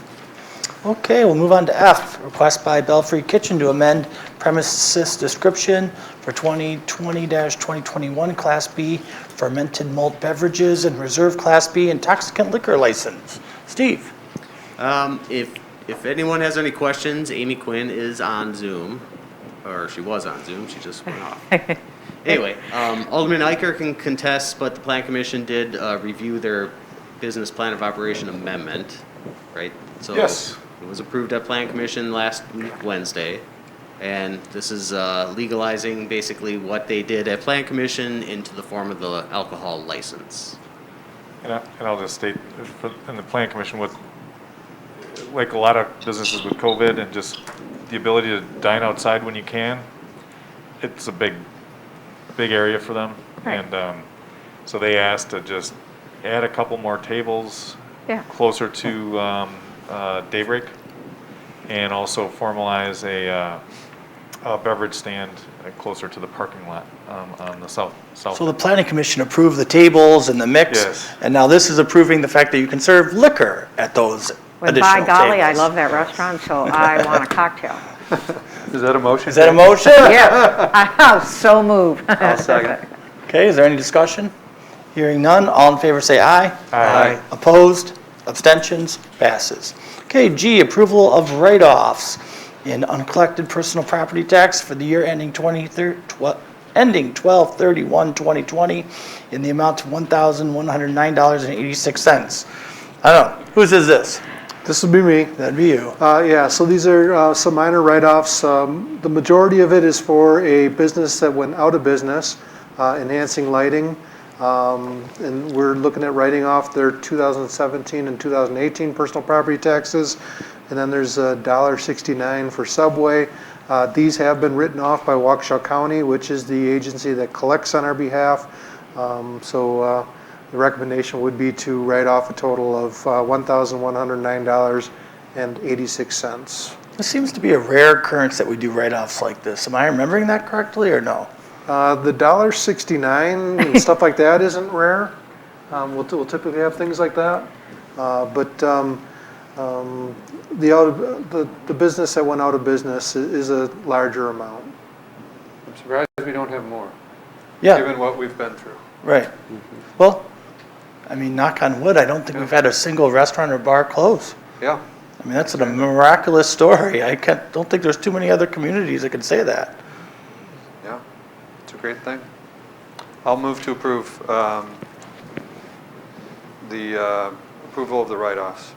Okay, we'll move on to F, request by Belfry Kitchen to amend premises description for 2020-2021 Class B fermented malt beverages and reserve Class B intoxicant liquor license. Steve? If anyone has any questions, Amy Quinn is on Zoom, or she was on Zoom, she just went off. Anyway, Alderman Eicher can contest, but the Plan Commission did review their business plan of operation amendment, right? So Yes. it was approved at Plan Commission last week, Wednesday, and this is legalizing basically what they did at Plan Commission into the form of the alcohol license. And I'll just state, in the Plan Commission, with, like a lot of businesses with COVID and just the ability to dine outside when you can, it's a big area for them. Right. And so they asked to just add a couple more tables Yeah. closer to Daybreak, and also formalize a beverage stand closer to the parking lot on the south. So the planning commission approved the tables and the mix. Yes. And now this is approving the fact that you can serve liquor at those Well, additional by golly, I tables. love that restaurant, so I want a cocktail. Is that a motion? Is that a motion? Yeah, I'll so move. I'll second. Okay, is there any discussion? Hearing none, all in favor say aye. Aye. Opposed? Abstentions? Passes. Okay, G, approval of write-offs in uncollected personal property tax for the year ending 12/31/2020 in the amount of $1,109.86. I don't know, whose is this? This would be me. That'd be you. Yeah, so these are some minor write-offs. The majority of it is for a business that went out of business, enhancing lighting. And we're looking at writing off their 2017 and 2018 personal property taxes. And then there's $1.69 for Subway. These have been written off by Waukesha County, which is the agency that collects on our behalf. So the recommendation would be to write off a total of $1,109.86. This seems to be a rare occurrence that we do write-offs like this. Am I remembering that correctly or no? The $1.69 and stuff like that isn't rare. We'll typically have things like that. But the business that went out of business is a larger amount. I'm surprised we don't have more, Yeah, given what we've been through. right. Well, I mean, knock on wood, I don't think we've had a single restaurant or bar close. Yeah. I mean, that's a miraculous story. Don't think there's too many other communities that can say that. Yeah, it's a great thing. I'll move to approve the approval of the write-offs.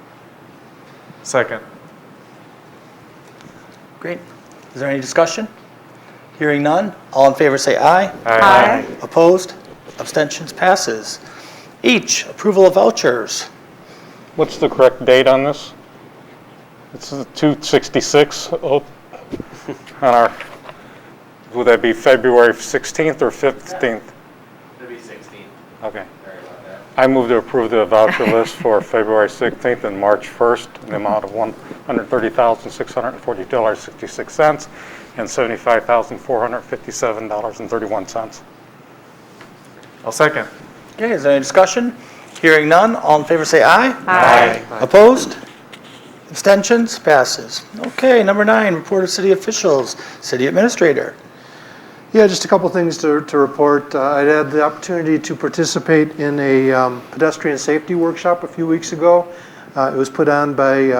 Second. Great. Is there any discussion? Hearing none, all in favor say aye. Aye. Opposed? Abstentions? Passes. H, approval of vouchers. What's the correct date on this? It's 2/66 on our, would that be February 16th or 15th? It'll be 16. Okay. Sorry about that. I move to approve the voucher list for February 16th and March 1st in the amount of $130,640.66 and $75,457.31. I'll second. Okay, is there any discussion? Hearing none, all in favor say aye. Aye. Opposed? Abstentions? Passes. Okay, number 9, report of city officials. City administrator. Yeah, just a couple things to report. I had the opportunity to participate in a pedestrian safety workshop a few weeks ago. It was put on by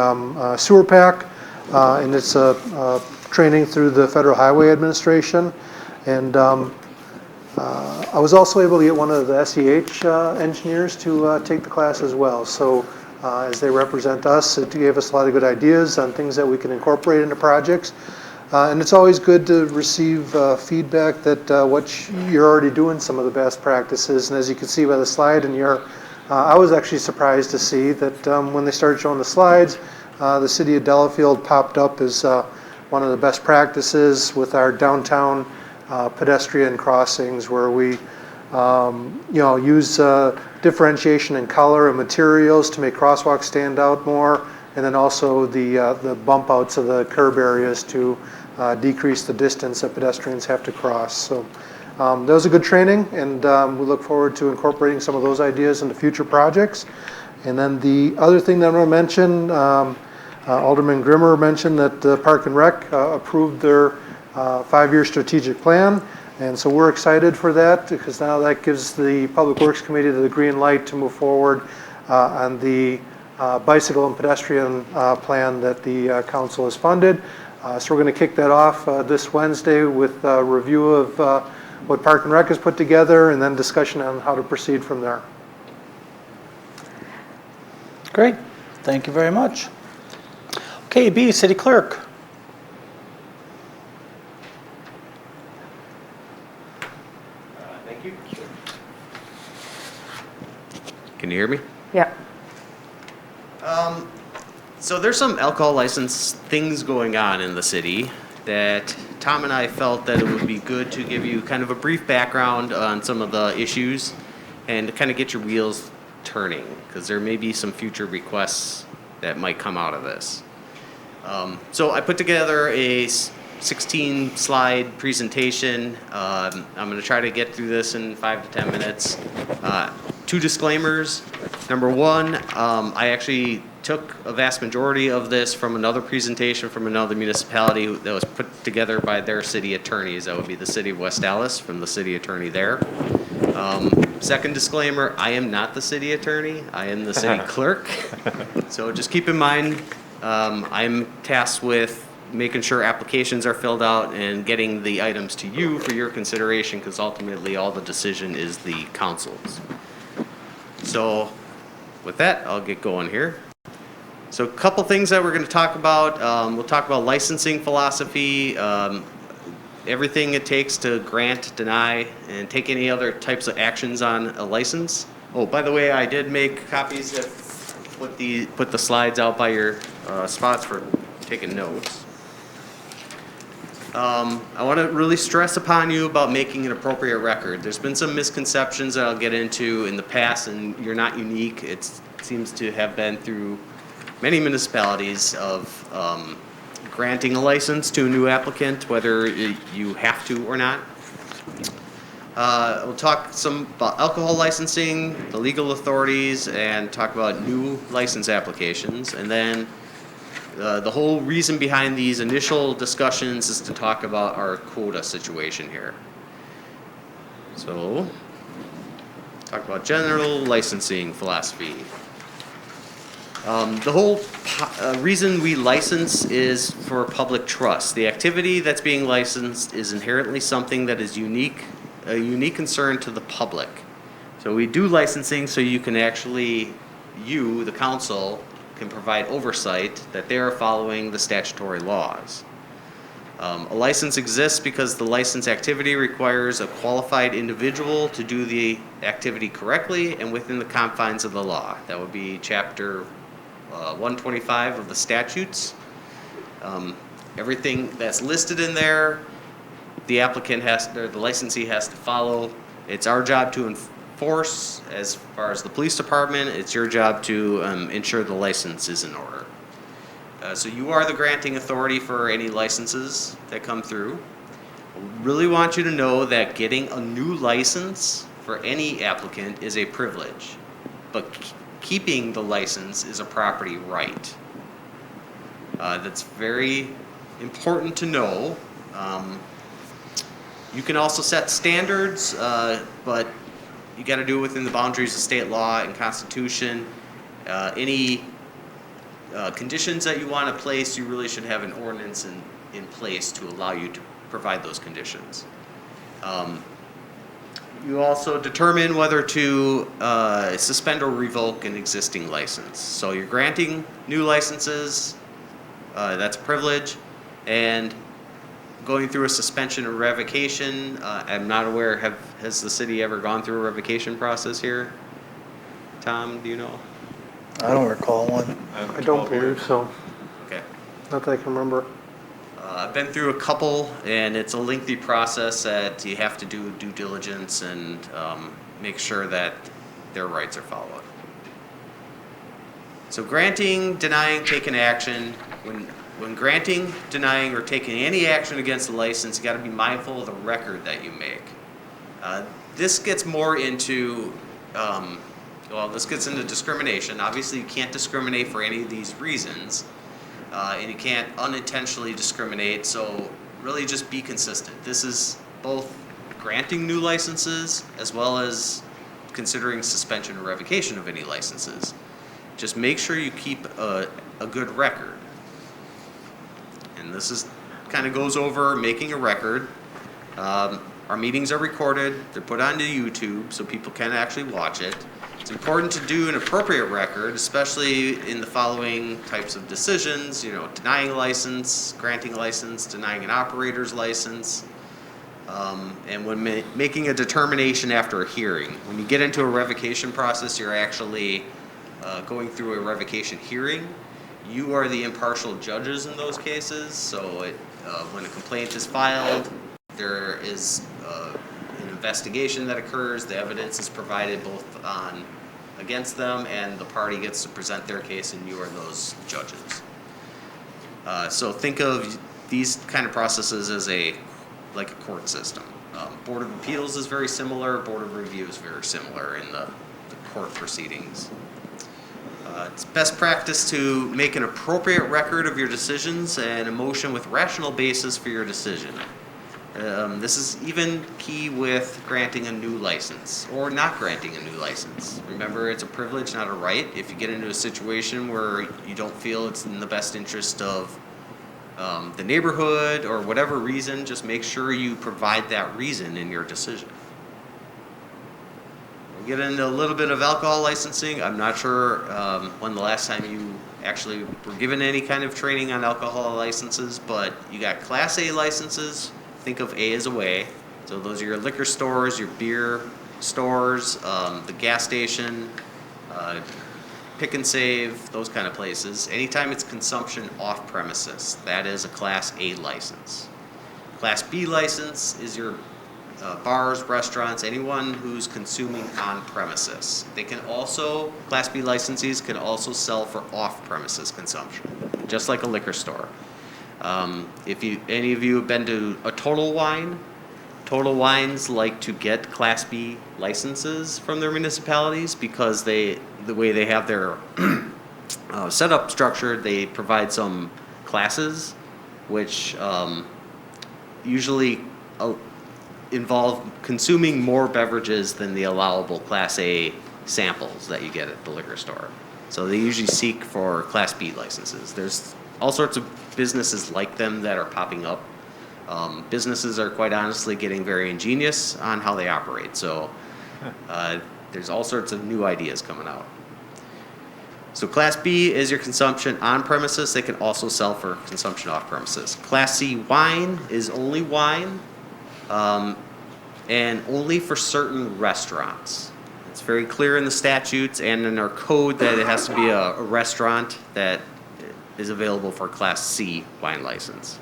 Sewer Pack, and it's a training through the Federal Highway Administration. And I was also able to get one of the SEH engineers to take the class as well. So as they represent us, it gave us a lot of good ideas on things that we can incorporate into projects. And it's always good to receive feedback that what you're already doing, some of the best practices. And as you can see by the slide in your, I was actually surprised to see that when they started showing the slides, the city of Delafield popped up as one of the best practices with our downtown pedestrian crossings, where we use differentiation in color and materials to make crosswalks stand out more, and then also the bump outs of the curb areas to decrease the distance that pedestrians have to cross. So that was a good training, and we look forward to incorporating some of those ideas into future projects. And then the other thing that I'm going to mention, Alderman Grimmer mentioned that the Park and Rec approved their 5-year strategic plan. And so we're excited for that, because now that gives the Public Works Committee the green light to move forward on the bicycle and pedestrian plan that the council has funded. So we're going to kick that off this Wednesday with a review of what Park and Rec has put together, and then discussion on how to proceed from there. Great. Thank you very much. Okay, B, City Clerk. Thank you. Can you hear me? Yep. So there's some alcohol license things going on in the city that Tom and I felt that it would be good to give you kind of a brief background on some of the issues and to kind of get your wheels turning, because there may be some future requests that might come out of this. So I put together a 16-slide presentation. I'm going to try to get through this in 5 to 10 minutes. 2 disclaimers. Number one, I actually took a vast majority of this from another presentation from another municipality that was put together by their city attorneys. That would be the city of West Dallas, from the city attorney there. Second disclaimer, I am not the city attorney. I am the city clerk. So just keep in mind, I'm tasked with making sure applications are filled out and getting the items to you for your consideration, because ultimately all the decision is the council's. So with that, I'll get going here. So a couple things that we're going to talk about. We'll talk about licensing philosophy, everything it takes to grant, deny, and take any other types of actions on a license. Oh, by the way, I did make copies that put the slides out by your spots for taking notes. I want to really stress upon you about making an appropriate record. There's been some misconceptions that I'll get into in the past, and you're not unique. It seems to have been through many municipalities of granting a license to a new applicant, whether you have to or not. We'll talk some about alcohol licensing, the legal authorities, and talk about new license applications. And then the whole reason behind these initial discussions is to talk about our quota situation here. So, talk about general licensing philosophy. The whole reason we license is for public trust. The activity that's being licensed is inherently something that is unique, a unique concern to the public. So we do licensing so you can actually, you, the council, can provide oversight that they are following the statutory laws. A license exists because the license activity requires a qualified individual to do the activity correctly and within the confines of the law. That would be Chapter 125 of the statutes. Everything that's listed in there, the applicant the licensee has to follow. It's our job to enforce. As far as the police department, it's your job to ensure the license is in order. So you are the granting authority for any licenses that come through. I really want you to know that getting a new license for any applicant is a privilege, but keeping the license is a property right. That's very important to know. You can also set standards, but you got to do it within the boundaries of state law and constitution. Any conditions that you want to place, you really should have an ordinance in place to allow you to provide those conditions. You also determine whether to suspend or revoke an existing license. So you're granting new licenses, that's a privilege, and going through a suspension or revocation. I'm not aware, has the city ever gone through a revocation process here? Tom, do you know? I don't recall one. I don't believe so, Okay. not that I can remember. I've been through a couple, and it's a lengthy process that you have to do due diligence and make sure that their rights are followed. So granting, denying, taking action. When granting, denying, or taking any action against a license, you got to be mindful of the record that you make. This gets more into, this gets into discrimination. Obviously, you can't discriminate for any of these reasons. And you can't unintentionally discriminate, so really just be consistent. This is both granting new licenses as well as considering suspension or revocation of any licenses. Just make sure you keep a good record. And this is kind of goes over making a record. Our meetings are recorded, they're put onto YouTube so people can actually watch it. It's important to do an appropriate record, especially in the following types of decisions, denying a license, granting a license, denying an operator's license, and when making a determination after a hearing. When you get into a revocation process, you're actually going through a revocation hearing. You are the impartial judges in those cases, so when a complaint is filed, there is an investigation that occurs, the evidence is provided both against them, and the party gets to present their case, and you are those judges. So think of these kind of processes as like a court system. Board of Appeals is very similar, Board of Review is very similar in the court proceedings. It's best practice to make an appropriate record of your decisions and a motion with rational basis for your decision. This is even key with granting a new license or not granting a new license. Remember, it's a privilege, not a right. If you get into a situation where you don't feel it's in the best interest of the neighborhood or whatever reason, just make sure you provide that reason in your decision. We'll get into a little bit of alcohol licensing. I'm not sure when the last time you actually were given any kind of training on alcohol licenses, but you got Class A licenses. Think of A as away. So those are your liquor stores, your beer stores, the gas station, pick and save, those kind of places. Anytime it's consumption off premises, that is a Class A license. Class B license is your bars, restaurants, anyone who's consuming on premises. They can also, Class B licensees can also sell for off premises consumption, just like a liquor store. If any of you have been to a Total Wine, Total Wines like to get Class B licenses from their municipalities because the way they have their setup structured, they provide some classes which usually involve consuming more beverages than the allowable Class A samples that you get at the liquor store. So they usually seek for Class B licenses. There's all sorts of businesses like them that are popping up. Businesses are quite honestly getting very ingenious on how they operate. So there's all sorts of new ideas coming out. So Class B is your consumption on premises. They can also sell for consumption off premises. Class C wine is only wine and only for certain restaurants. It's very clear in the statutes and in our code that it has to be a restaurant that is available for Class C wine license.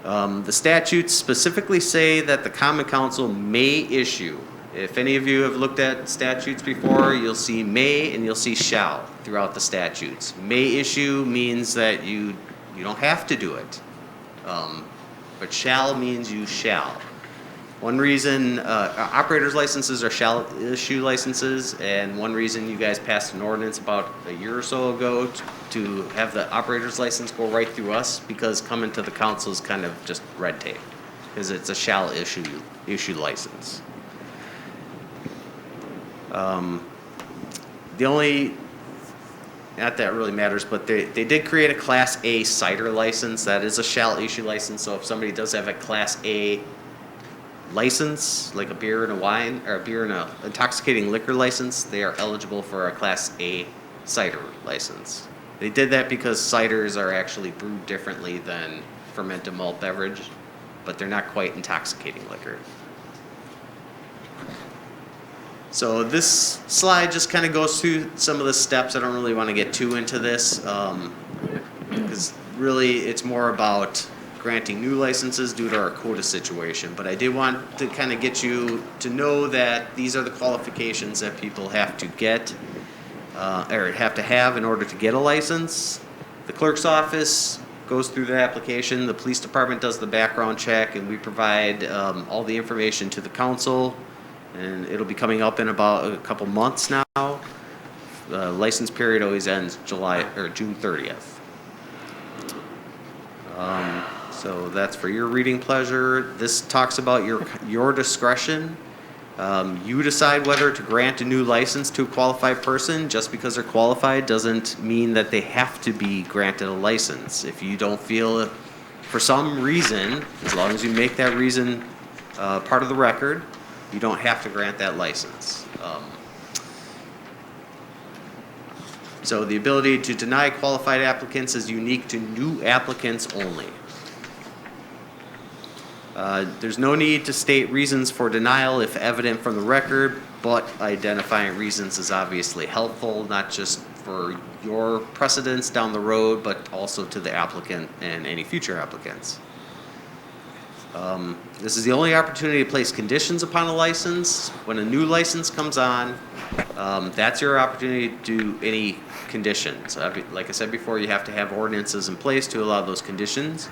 The statutes specifically say that the Common Council may issue. If any of you have looked at statutes before, you'll see may and you'll see shall throughout the statutes. May issue means that you don't have to do it, but shall means you shall. One reason operators licenses are shall issue licenses, and one reason you guys passed an ordinance about a year or so ago to have the operator's license go right through us, because coming to the council is kind of just red tape, because it's a shall issue license. The only, not that it really matters, but they did create a Class A cider license. That is a shall issue license. So if somebody does have a Class A license, like a beer and a wine, or a beer and a intoxicating liquor license, they are eligible for a Class A cider license. They did that because ciders are actually brewed differently than fermented malt beverage, but they're not quite intoxicating liquor. So this slide just kind of goes through some of the steps. I don't really want to get too into this, because really it's more about granting new licenses due to our quota situation. But I did want to kind of get you to know that these are the qualifications that people have to get, or have to have in order to get a license. The clerk's office goes through the application, the police department does the background check, and we provide all the information to the council. And it'll be coming up in about a couple months now. The license period always ends June 30th. So that's for your reading pleasure. This talks about your discretion. You decide whether to grant a new license to a qualified person. Just because they're qualified doesn't mean that they have to be granted a license. If you don't feel, for some reason, as long as you make that reason part of the record, you don't have to grant that license. So the ability to deny qualified applicants is unique to new applicants only. There's no need to state reasons for denial if evident from the record, but identifying reasons is obviously helpful, not just for your precedents down the road, but also to the applicant and any future applicants. This is the only opportunity to place conditions upon a license. When a new license comes on, that's your opportunity to do any conditions. Like I said before, you have to have ordinances in place to allow those conditions.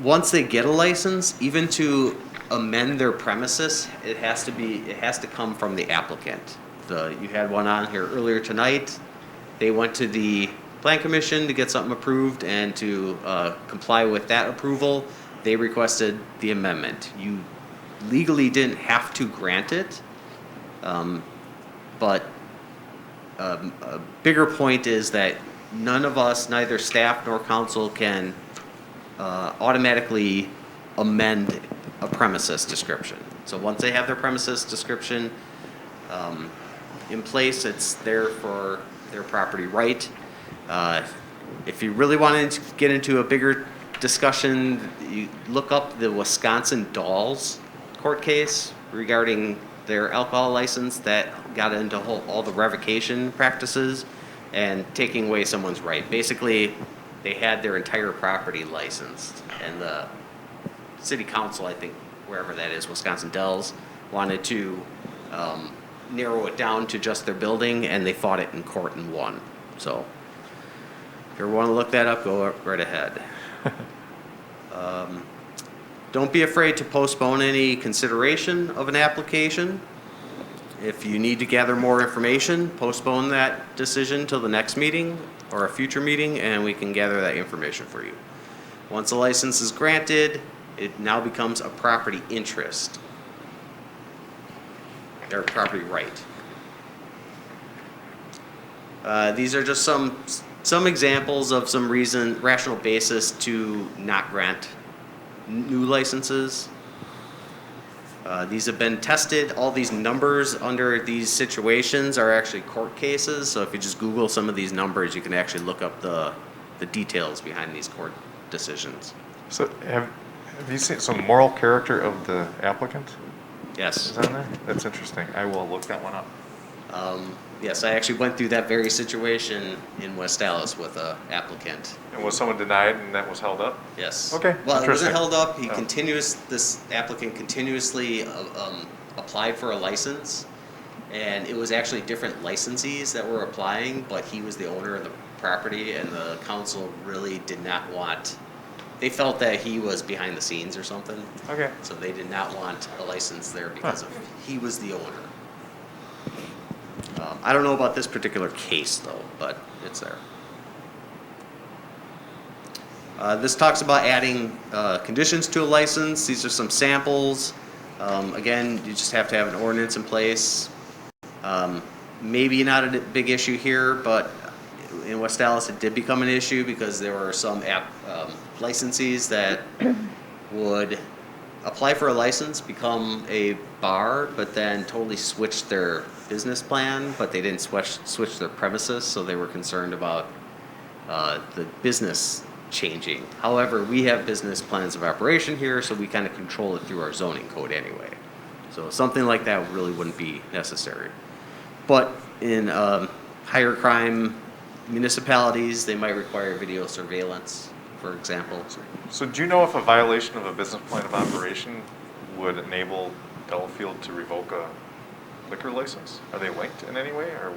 Once they get a license, even to amend their premises, it has to come from the applicant. You had one on here earlier tonight. They went to the Plan Commission to get something approved, and to comply with that approval, they requested the amendment. You legally didn't have to grant it, but a bigger point is that none of us, neither staff nor council, can automatically amend a premises description. So once they have their premises description in place, it's there for their property right. If you really wanted to get into a bigger discussion, you look up the Wisconsin Dolls court case regarding their alcohol license that got into all the revocation practices and taking away someone's right. Basically, they had their entire property licensed, and the city council, I think, wherever that is, Wisconsin Dells, wanted to narrow it down to just their building, and they fought it in court and won. So if you ever want to look that up, go right ahead. Don't be afraid to postpone any consideration of an application. If you need to gather more information, postpone that decision till the next meeting or a future meeting, and we can gather that information for you. Once a license is granted, it now becomes a property interest, or property right. These are just some examples of some rational basis to not grant new licenses. These have been tested. All these numbers under these situations are actually court cases. So if you just Google some of these numbers, you can actually look up the details behind these court decisions. So have you seen some moral character of the applicant? Yes. Is that on there? That's interesting. I will look that one up. Yes, I actually went through that very situation in West Dallas with an applicant. And was someone denied and that was held up? Yes. Okay, Well, it wasn't interesting. held up. Oh. This applicant continuously applied for a license, and it was actually different licensees that were applying, but he was the owner of the property, and the council really did not want, they felt that he was behind the scenes or something. Okay. So they did not want a license there because he was the owner. I don't know about this particular case though, but it's there. This talks about adding conditions to a license. These are some samples. Again, you just have to have an ordinance in place. Maybe not a big issue here, but in West Dallas it did become an issue because there were some licensees that would apply for a license, become a bar, but then totally switch their business plan, but they didn't switch their premises, so they were concerned about the business changing. However, we have business plans of operation here, so we kind of control it through our zoning code anyway. So something like that really wouldn't be necessary. But in higher crime municipalities, they might require video surveillance, for example. So do you know if a violation of a business plan of operation would enable Delafield to revoke a liquor license? Are they linked in any way, or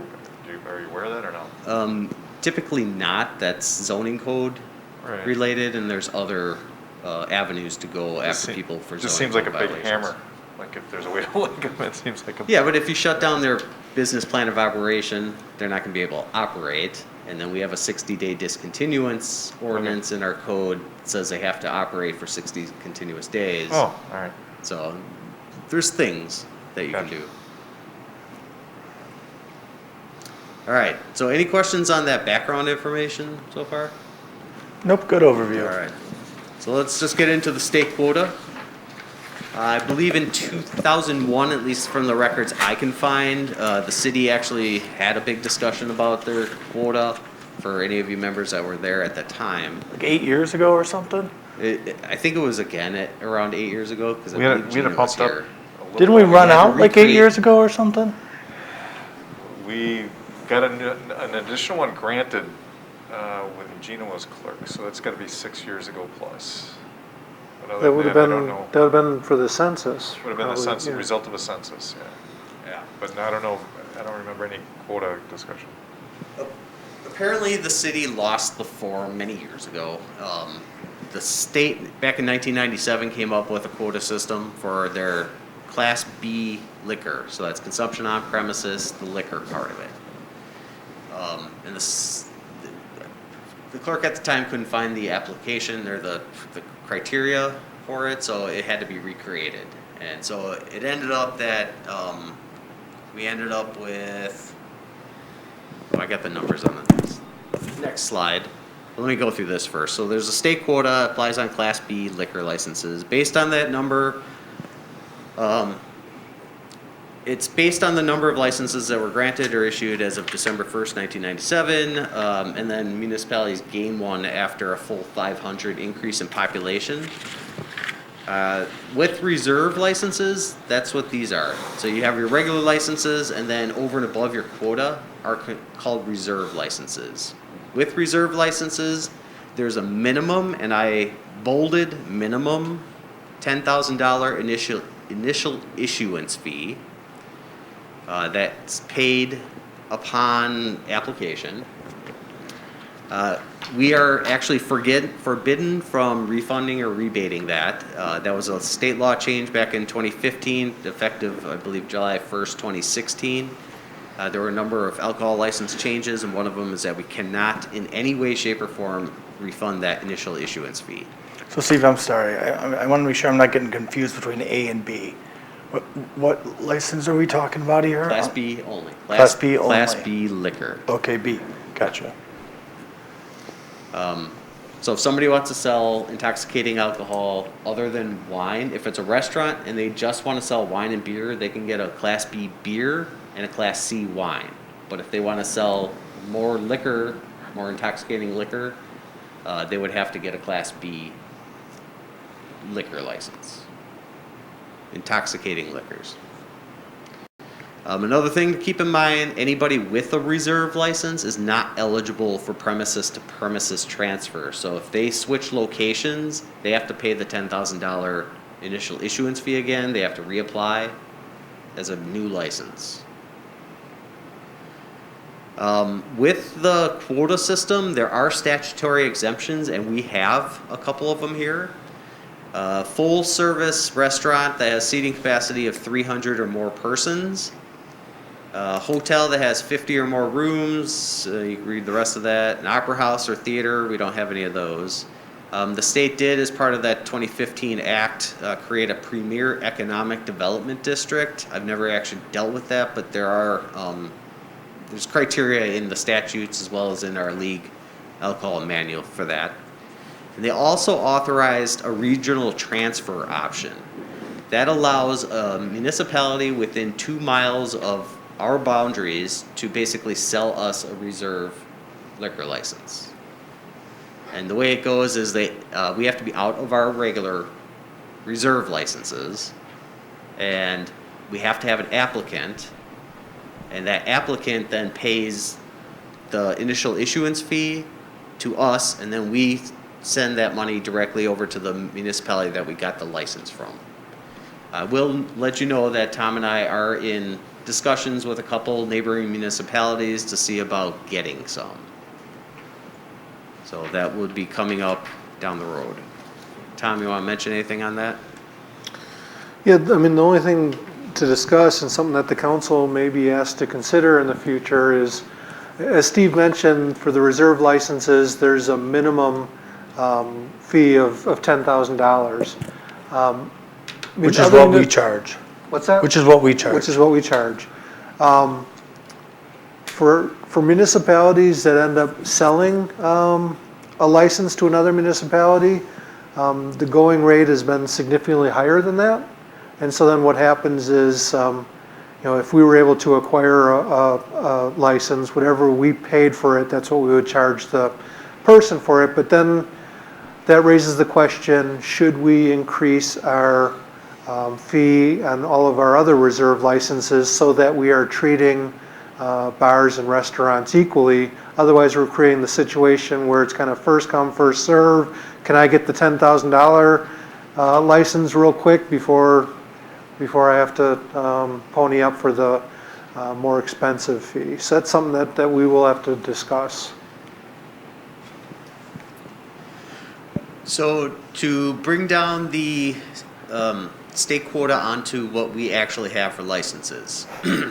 are you aware of that or no? Typically not. That's zoning code Right. related, and there's other avenues to go after people for zoning Just seems like a code big violations. hammer. Like if there's a way to link them, it seems like a. Yeah, but if you shut down their business plan of operation, they're not gonna be able to operate. And then we have a 60-day discontinuance ordinance in our code that says they have to operate for 60 continuous days. Oh, all right. So there's things that you can Gotcha. do. All right, so any questions on that background information so far? Nope, good overview. All right, so let's just get into the state quota. I believe in 2001, at least from the records I can find, the city actually had a big discussion about their quota for any of you members that were there at the time. Like 8 years ago or something? I think it was again at around 8 years ago, because I We had believe it Gina was pumped up. here. a little Didn't we bit. run had to out like 8 recreate- years ago or something? We got an additional one granted when Gina was clerk, so that's got to be 6 years ago plus. But other That than would have I been, don't know. that would have been for the census. Would have been the probably, census, yeah. result of a census, yeah. Yeah, but I don't know, I don't remember any quota discussion. Apparently, the city lost the form many years ago. The state, back in 1997, came up with a quota system for their Class B liquor. So that's consumption on premises, the liquor part of it. And the clerk at the time couldn't find the application or the criteria for it, so it had to be recreated. And so it ended up that we ended up with, oh, I got the numbers on the next slide. Let me go through this first. So there's a state quota, applies on Class B liquor licenses. Based on that number, it's based on the number of licenses that were granted or issued as of December 1st, 1997, and then municipalities gain one after a full 500 increase in population. With reserve licenses, that's what these are. So you have your regular licenses, and then over and above your quota are called reserve licenses. With reserve licenses, there's a minimum, and I bolded minimum, $10,000 initial issuance fee. That's paid upon application. We are actually forbidden from refunding or rebating that. That was a state law change back in 2015, effective, I believe, July 1st, 2016. There were a number of alcohol license changes, and one of them is that we cannot in any way, shape, or form refund that initial issuance fee. So Steve, I'm sorry, I want to make sure I'm not getting confused between A and B. What license are we talking about here? Class B only. Class B only. Class B liquor. Okay, B, gotcha. So if somebody wants to sell intoxicating alcohol other than wine, if it's a restaurant and they just want to sell wine and beer, they can get a Class B beer and a Class C wine. But if they want to sell more liquor, more intoxicating liquor, they would have to get a Class B liquor license. Intoxicating liquors. Another thing to keep in mind, anybody with a reserve license is not eligible for premises to premises transfer. So if they switch locations, they have to pay the $10,000 initial issuance fee again. They have to reapply as a new license. With the quota system, there are statutory exemptions, and we have a couple of them here. Full service restaurant that has seating capacity of 300 or more persons. Hotel that has 50 or more rooms, you can read the rest of that. An opera house or theater, we don't have any of those. The state did, as part of that 2015 act, create a premier economic development district. I've never actually dealt with that, but there's criteria in the statutes as well as in our league alcohol manual for that. And they also authorized a regional transfer option. That allows a municipality within 2 miles of our boundaries to basically sell us a reserve liquor license. And the way it goes is we have to be out of our regular reserve licenses, and we have to have an applicant, and that applicant then pays the initial issuance fee to us, and then we send that money directly over to the municipality that we got the license from. I will let you know that Tom and I are in discussions with a couple neighboring municipalities to see about getting some. So that would be coming up down the road. Tom, you want to mention anything on that? Yeah, I mean, the only thing to discuss and something that the council may be asked to consider in the future is, as Steve mentioned, for the reserve licenses, there's a minimum fee of $10,000. Which is what we charge. What's that? Which is what we charge. Which is what we charge. For municipalities that end up selling a license to another municipality, the going rate has been significantly higher than that. And so then what happens is, if we were able to acquire a license, whatever we paid for it, that's what we would charge the person for it. But then that raises the question, should we increase our fee on all of our other reserve licenses so that we are treating bars and restaurants equally? Otherwise, we're creating the situation where it's kind of first come, first serve. Can I get the $10,000 license real quick before I have to pony up for the more expensive fee? So that's something that we will have to discuss. So to bring down the state quota onto what we actually have for licenses,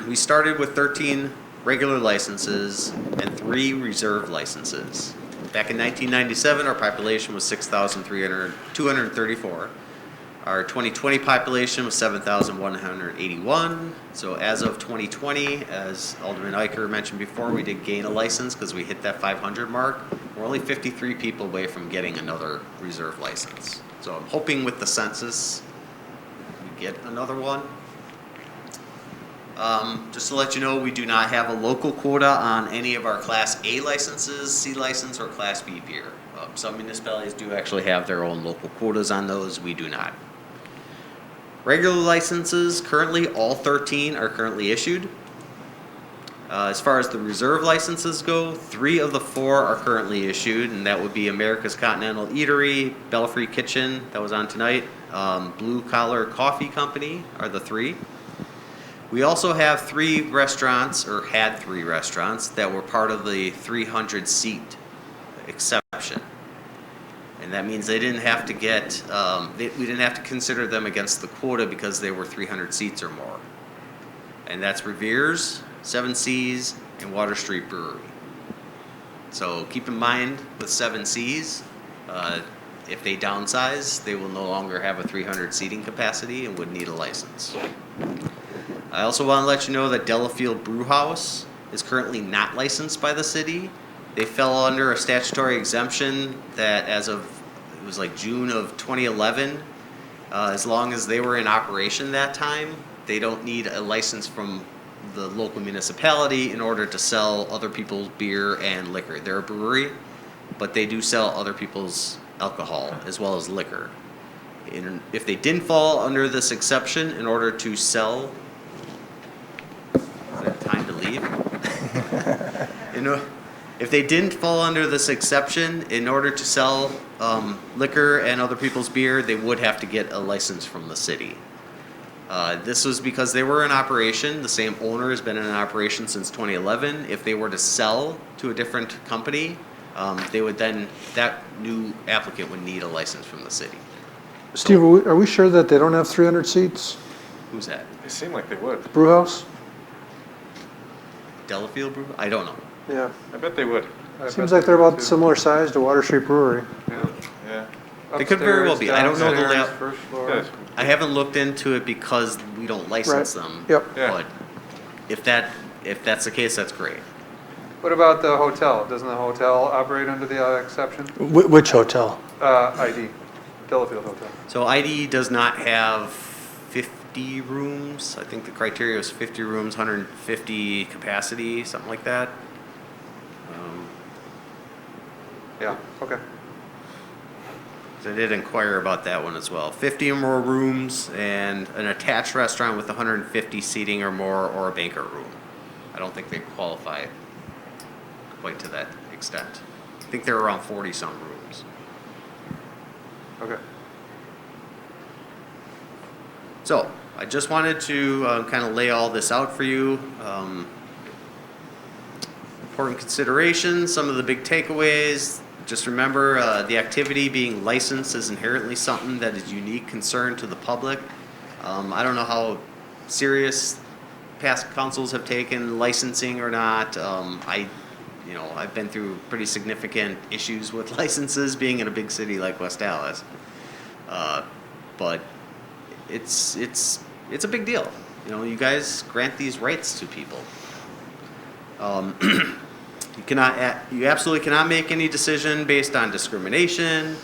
we started with 13 regular licenses and 3 reserve licenses. Back in 1997, our population was 6,234. Our 2020 population was 7,181. So as of 2020, as Alderman Eicher mentioned before, we did gain a license because we hit that 500 mark. We're only 53 people away from getting another reserve license. So I'm hoping with the census, we get another one. Just to let you know, we do not have a local quota on any of our Class A licenses, C license, or Class B beer. Some municipalities do actually have their own local quotas on those. We do not. Regular licenses, currently all 13 are currently issued. As far as the reserve licenses go, 3 of the 4 are currently issued, and that would be America's Continental Eatery, Belfry Kitchen, that was on tonight, Blue Collar Coffee Company are the 3. We also have 3 restaurants, or had 3 restaurants, that were part of the 300-seat exception. And that means they didn't have to get, we didn't have to consider them against the quota because they were 300 seats or more. And that's Revere's, 7 Seas, and Water Street Brewery. So keep in mind with 7 Seas, if they downsize, they will no longer have a 300 seating capacity and would need a license. I also want to let you know that Delafield Brewhouse is currently not licensed by the city. They fell under a statutory exemption that as of, it was like June of 2011, as long as they were in operation that time, they don't need a license from the local municipality in order to sell other people's beer and liquor. They're a brewery, but they do sell other people's alcohol as well as liquor. If they didn't fall under this exception in order to sell, is that time to leave? If they didn't fall under this exception, in order to sell liquor and other people's beer, they would have to get a license from the city. This was because they were in operation. The same owner has been in operation since 2011. If they were to sell to a different company, they would then, that new applicant would need a license from the city. Steve, are we sure that they don't have 300 seats? Who's that? They seem like they would. Brewhouse? Delafield Brew? I don't know. Yeah. I bet they would. Seems like they're about similar size to Water Street Brewery. Yeah. They could very well be. I don't know the Upstairs, layout. first floor. Good. I haven't looked into it because we don't license them. Yep. Yeah. But if that's the case, that's great. What about the hotel? Doesn't the hotel operate under the exception? Which hotel? ID, Delafield Hotel. So ID does not have 50 rooms. I think the criteria is 50 rooms, 150 capacity, something like that. Yeah, okay. So I did inquire about that one as well. 50 or more rooms and an attached restaurant with 150 seating or more, or a banquet room. I don't think they qualify quite to that extent. I think they're around 40 some rooms. Okay. So I just wanted to kind of lay all this out for you. Important considerations, some of the big takeaways. Just remember, the activity being licensed is inherently something that is unique concern to the public. I don't know how serious past councils have taken licensing or not. I've been through pretty significant issues with licenses being in a big city like West Dallas. But it's a big deal. You guys grant these rights to people. You absolutely cannot make any decision based on discrimination,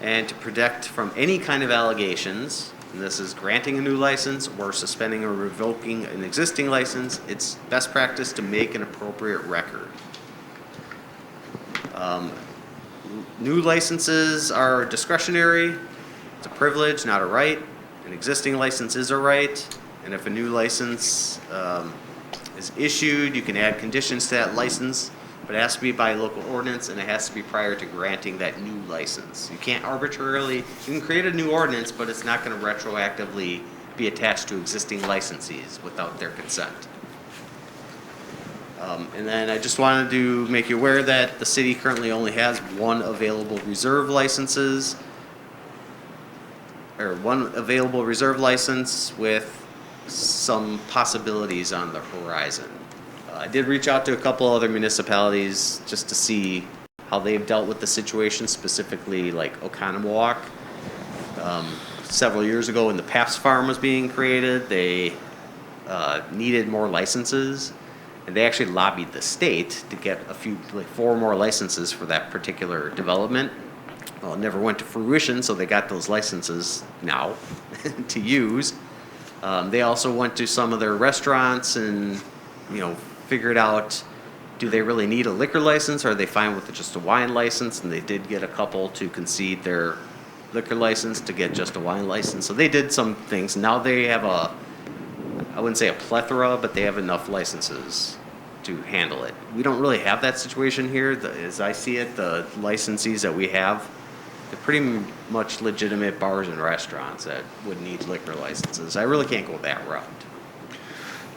and to protect from any kind of allegations, and this is granting a new license or suspending or revoking an existing license, it's best practice to make an appropriate record. New licenses are discretionary. It's a privilege, not a right. An existing license is a right, and if a new license is issued, you can add conditions to that license, but it has to be by local ordinance, and it has to be prior to granting that new license. You can't arbitrarily, you can create a new ordinance, but it's not going to retroactively be attached to existing licensees without their consent. And then I just wanted to make you aware that the city currently only has one available reserve license with some possibilities on the horizon. I did reach out to a couple other municipalities just to see how they've dealt with the situation, specifically like Oconomowoc. Several years ago when the Pabst Farm was being created, they needed more licenses, and they actually lobbied the state to get 4 more licenses for that particular development. Well, it never went to fruition, so they got those licenses now to use. They also went to some of their restaurants and, figured out, do they really need a liquor license, or are they fine with just a wine license? And they did get a couple to concede their liquor license to get just a wine license. So they did some things. Now they have I wouldn't say a plethora, but they have enough licenses to handle it. We don't really have that situation here. As I see it, the licensees that we have, they're pretty much legitimate bars and restaurants that would need liquor licenses. I really can't go that route.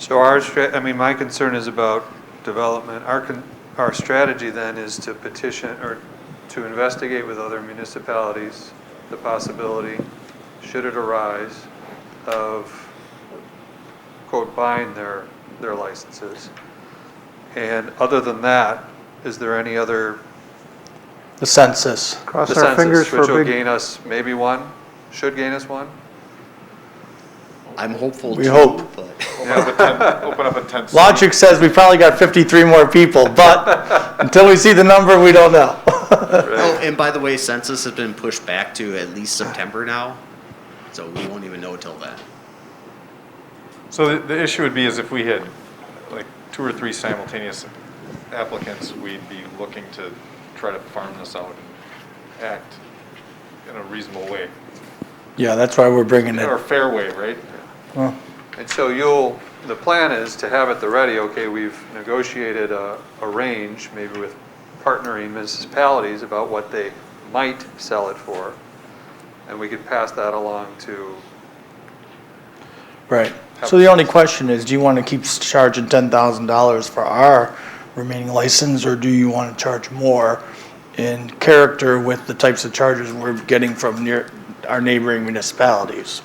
So my concern is about development. Our strategy then is to petition or to investigate with other municipalities the possibility, should it arise, of, quote, buying their licenses. And other than that, is there any other? The census. Cross The our fingers census, which for will a big, gain us maybe one, should gain us one? I'm hopeful We too, hope. but Open up a tent. Logic says we probably got 53 more people, but until we see the number, we don't know. Oh, and by the way, census has been pushed back to at least September now, so we won't even know till then. So the issue would be is if we had like 2 or 3 simultaneous applicants, we'd be looking to try to farm this out and act in a reasonable way. Yeah, that's why we're bringing Or it. fair way, right? Well, And so the plan is to have at the ready, okay, we've negotiated a range, maybe with partnering municipalities about what they might sell it for, and we could pass that along to, right. So the only question is, do you want to keep charging $10,000 for our remaining license, or do you want to charge more in character with the types of charges we're getting from our neighboring municipalities?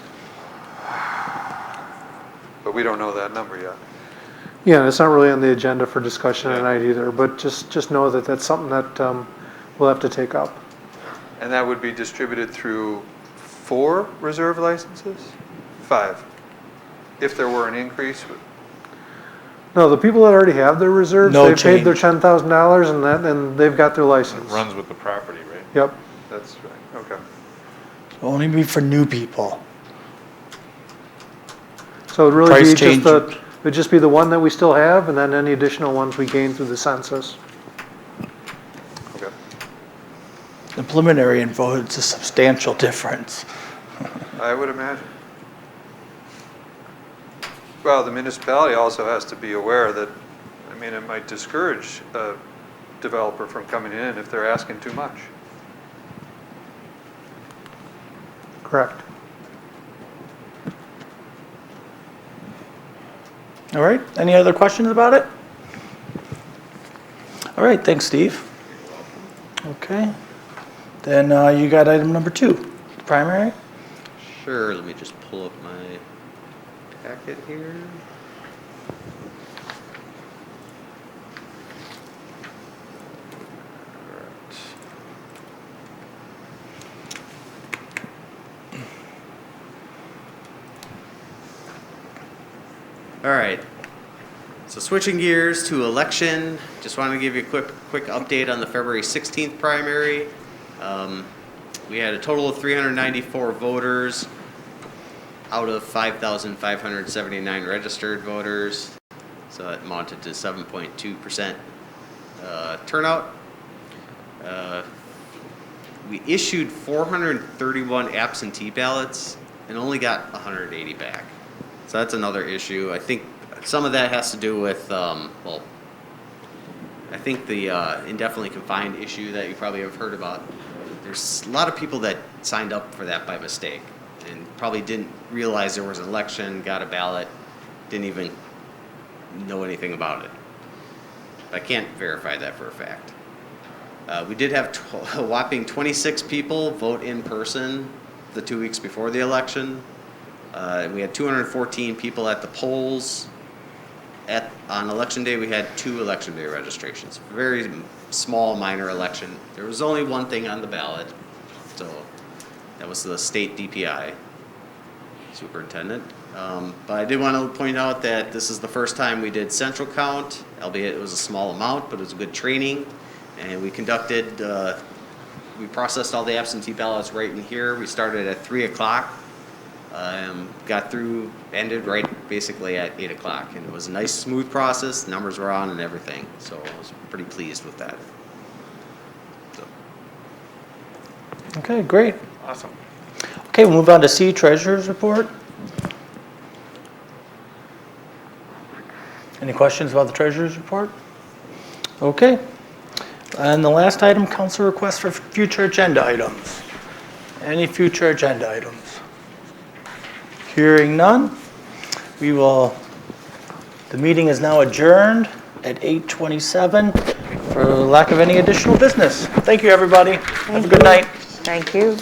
but we don't know that number yet. yeah, it's not really on the agenda for discussion tonight either, but just know that that's something that we'll have to take up. And that would be distributed through 4 reserve licenses? 5, if there were an increase. No, the people that already have their reserves, No they paid their change. $10,000 and they've got their It license. runs with the property, right? Yep. That's right, Only be for new people. So it'd really Price be change. it'd just be the one that we still have, and then any additional ones we gain through the census. Okay. The preliminary info, it's a substantial difference. I would imagine. Well, the municipality also has to be aware that, I mean, it might discourage a developer from coming in if they're asking too much. Correct. All right, any other questions about it? All right, thanks, Steve. Okay, then you got item number 2, primary. Sure, let me just pull up my packet here. All right, so switching gears to election, just wanted to give you a quick update on the February 16th primary. We had a total of 394 voters out of 5,579 registered voters, so it amounted to 7.2% turnout. We issued 431 absentee ballots and only got 180 back. So that's another issue. I think some of that has to do with, I think the indefinitely confined issue that you probably have heard about. There's a lot of people that signed up for that by mistake and probably didn't realize there was an election, got a ballot, didn't even know anything about it. I can't verify that for a fact. We did have a whopping 26 people vote in person the 2 weeks before the election. We had 214 people at the polls. On election day, we had 2 election day registrations. Very small, minor election. There was only one thing on the ballot, so that was the state DPI superintendent. But I did want to point out that this is the first time we did central count, albeit it was a small amount, but it was a good training. And we conducted, we processed all the absentee ballots right in here. We started at 3 o'clock. Got through, ended right basically at 8 o'clock. And it was a nice, smooth process. The numbers were on and everything. So I was pretty pleased with that. So. Okay, great. Awesome. Okay, we'll move on to C, Treasurer's Report. Any questions about the Treasurer's Report? Okay. And the last item, council requests for future agenda items. Any future agenda items? Hearing none, the meeting is now adjourned at 8:27 for lack of any additional business. Thank you, everybody. Have a good night. Thank you.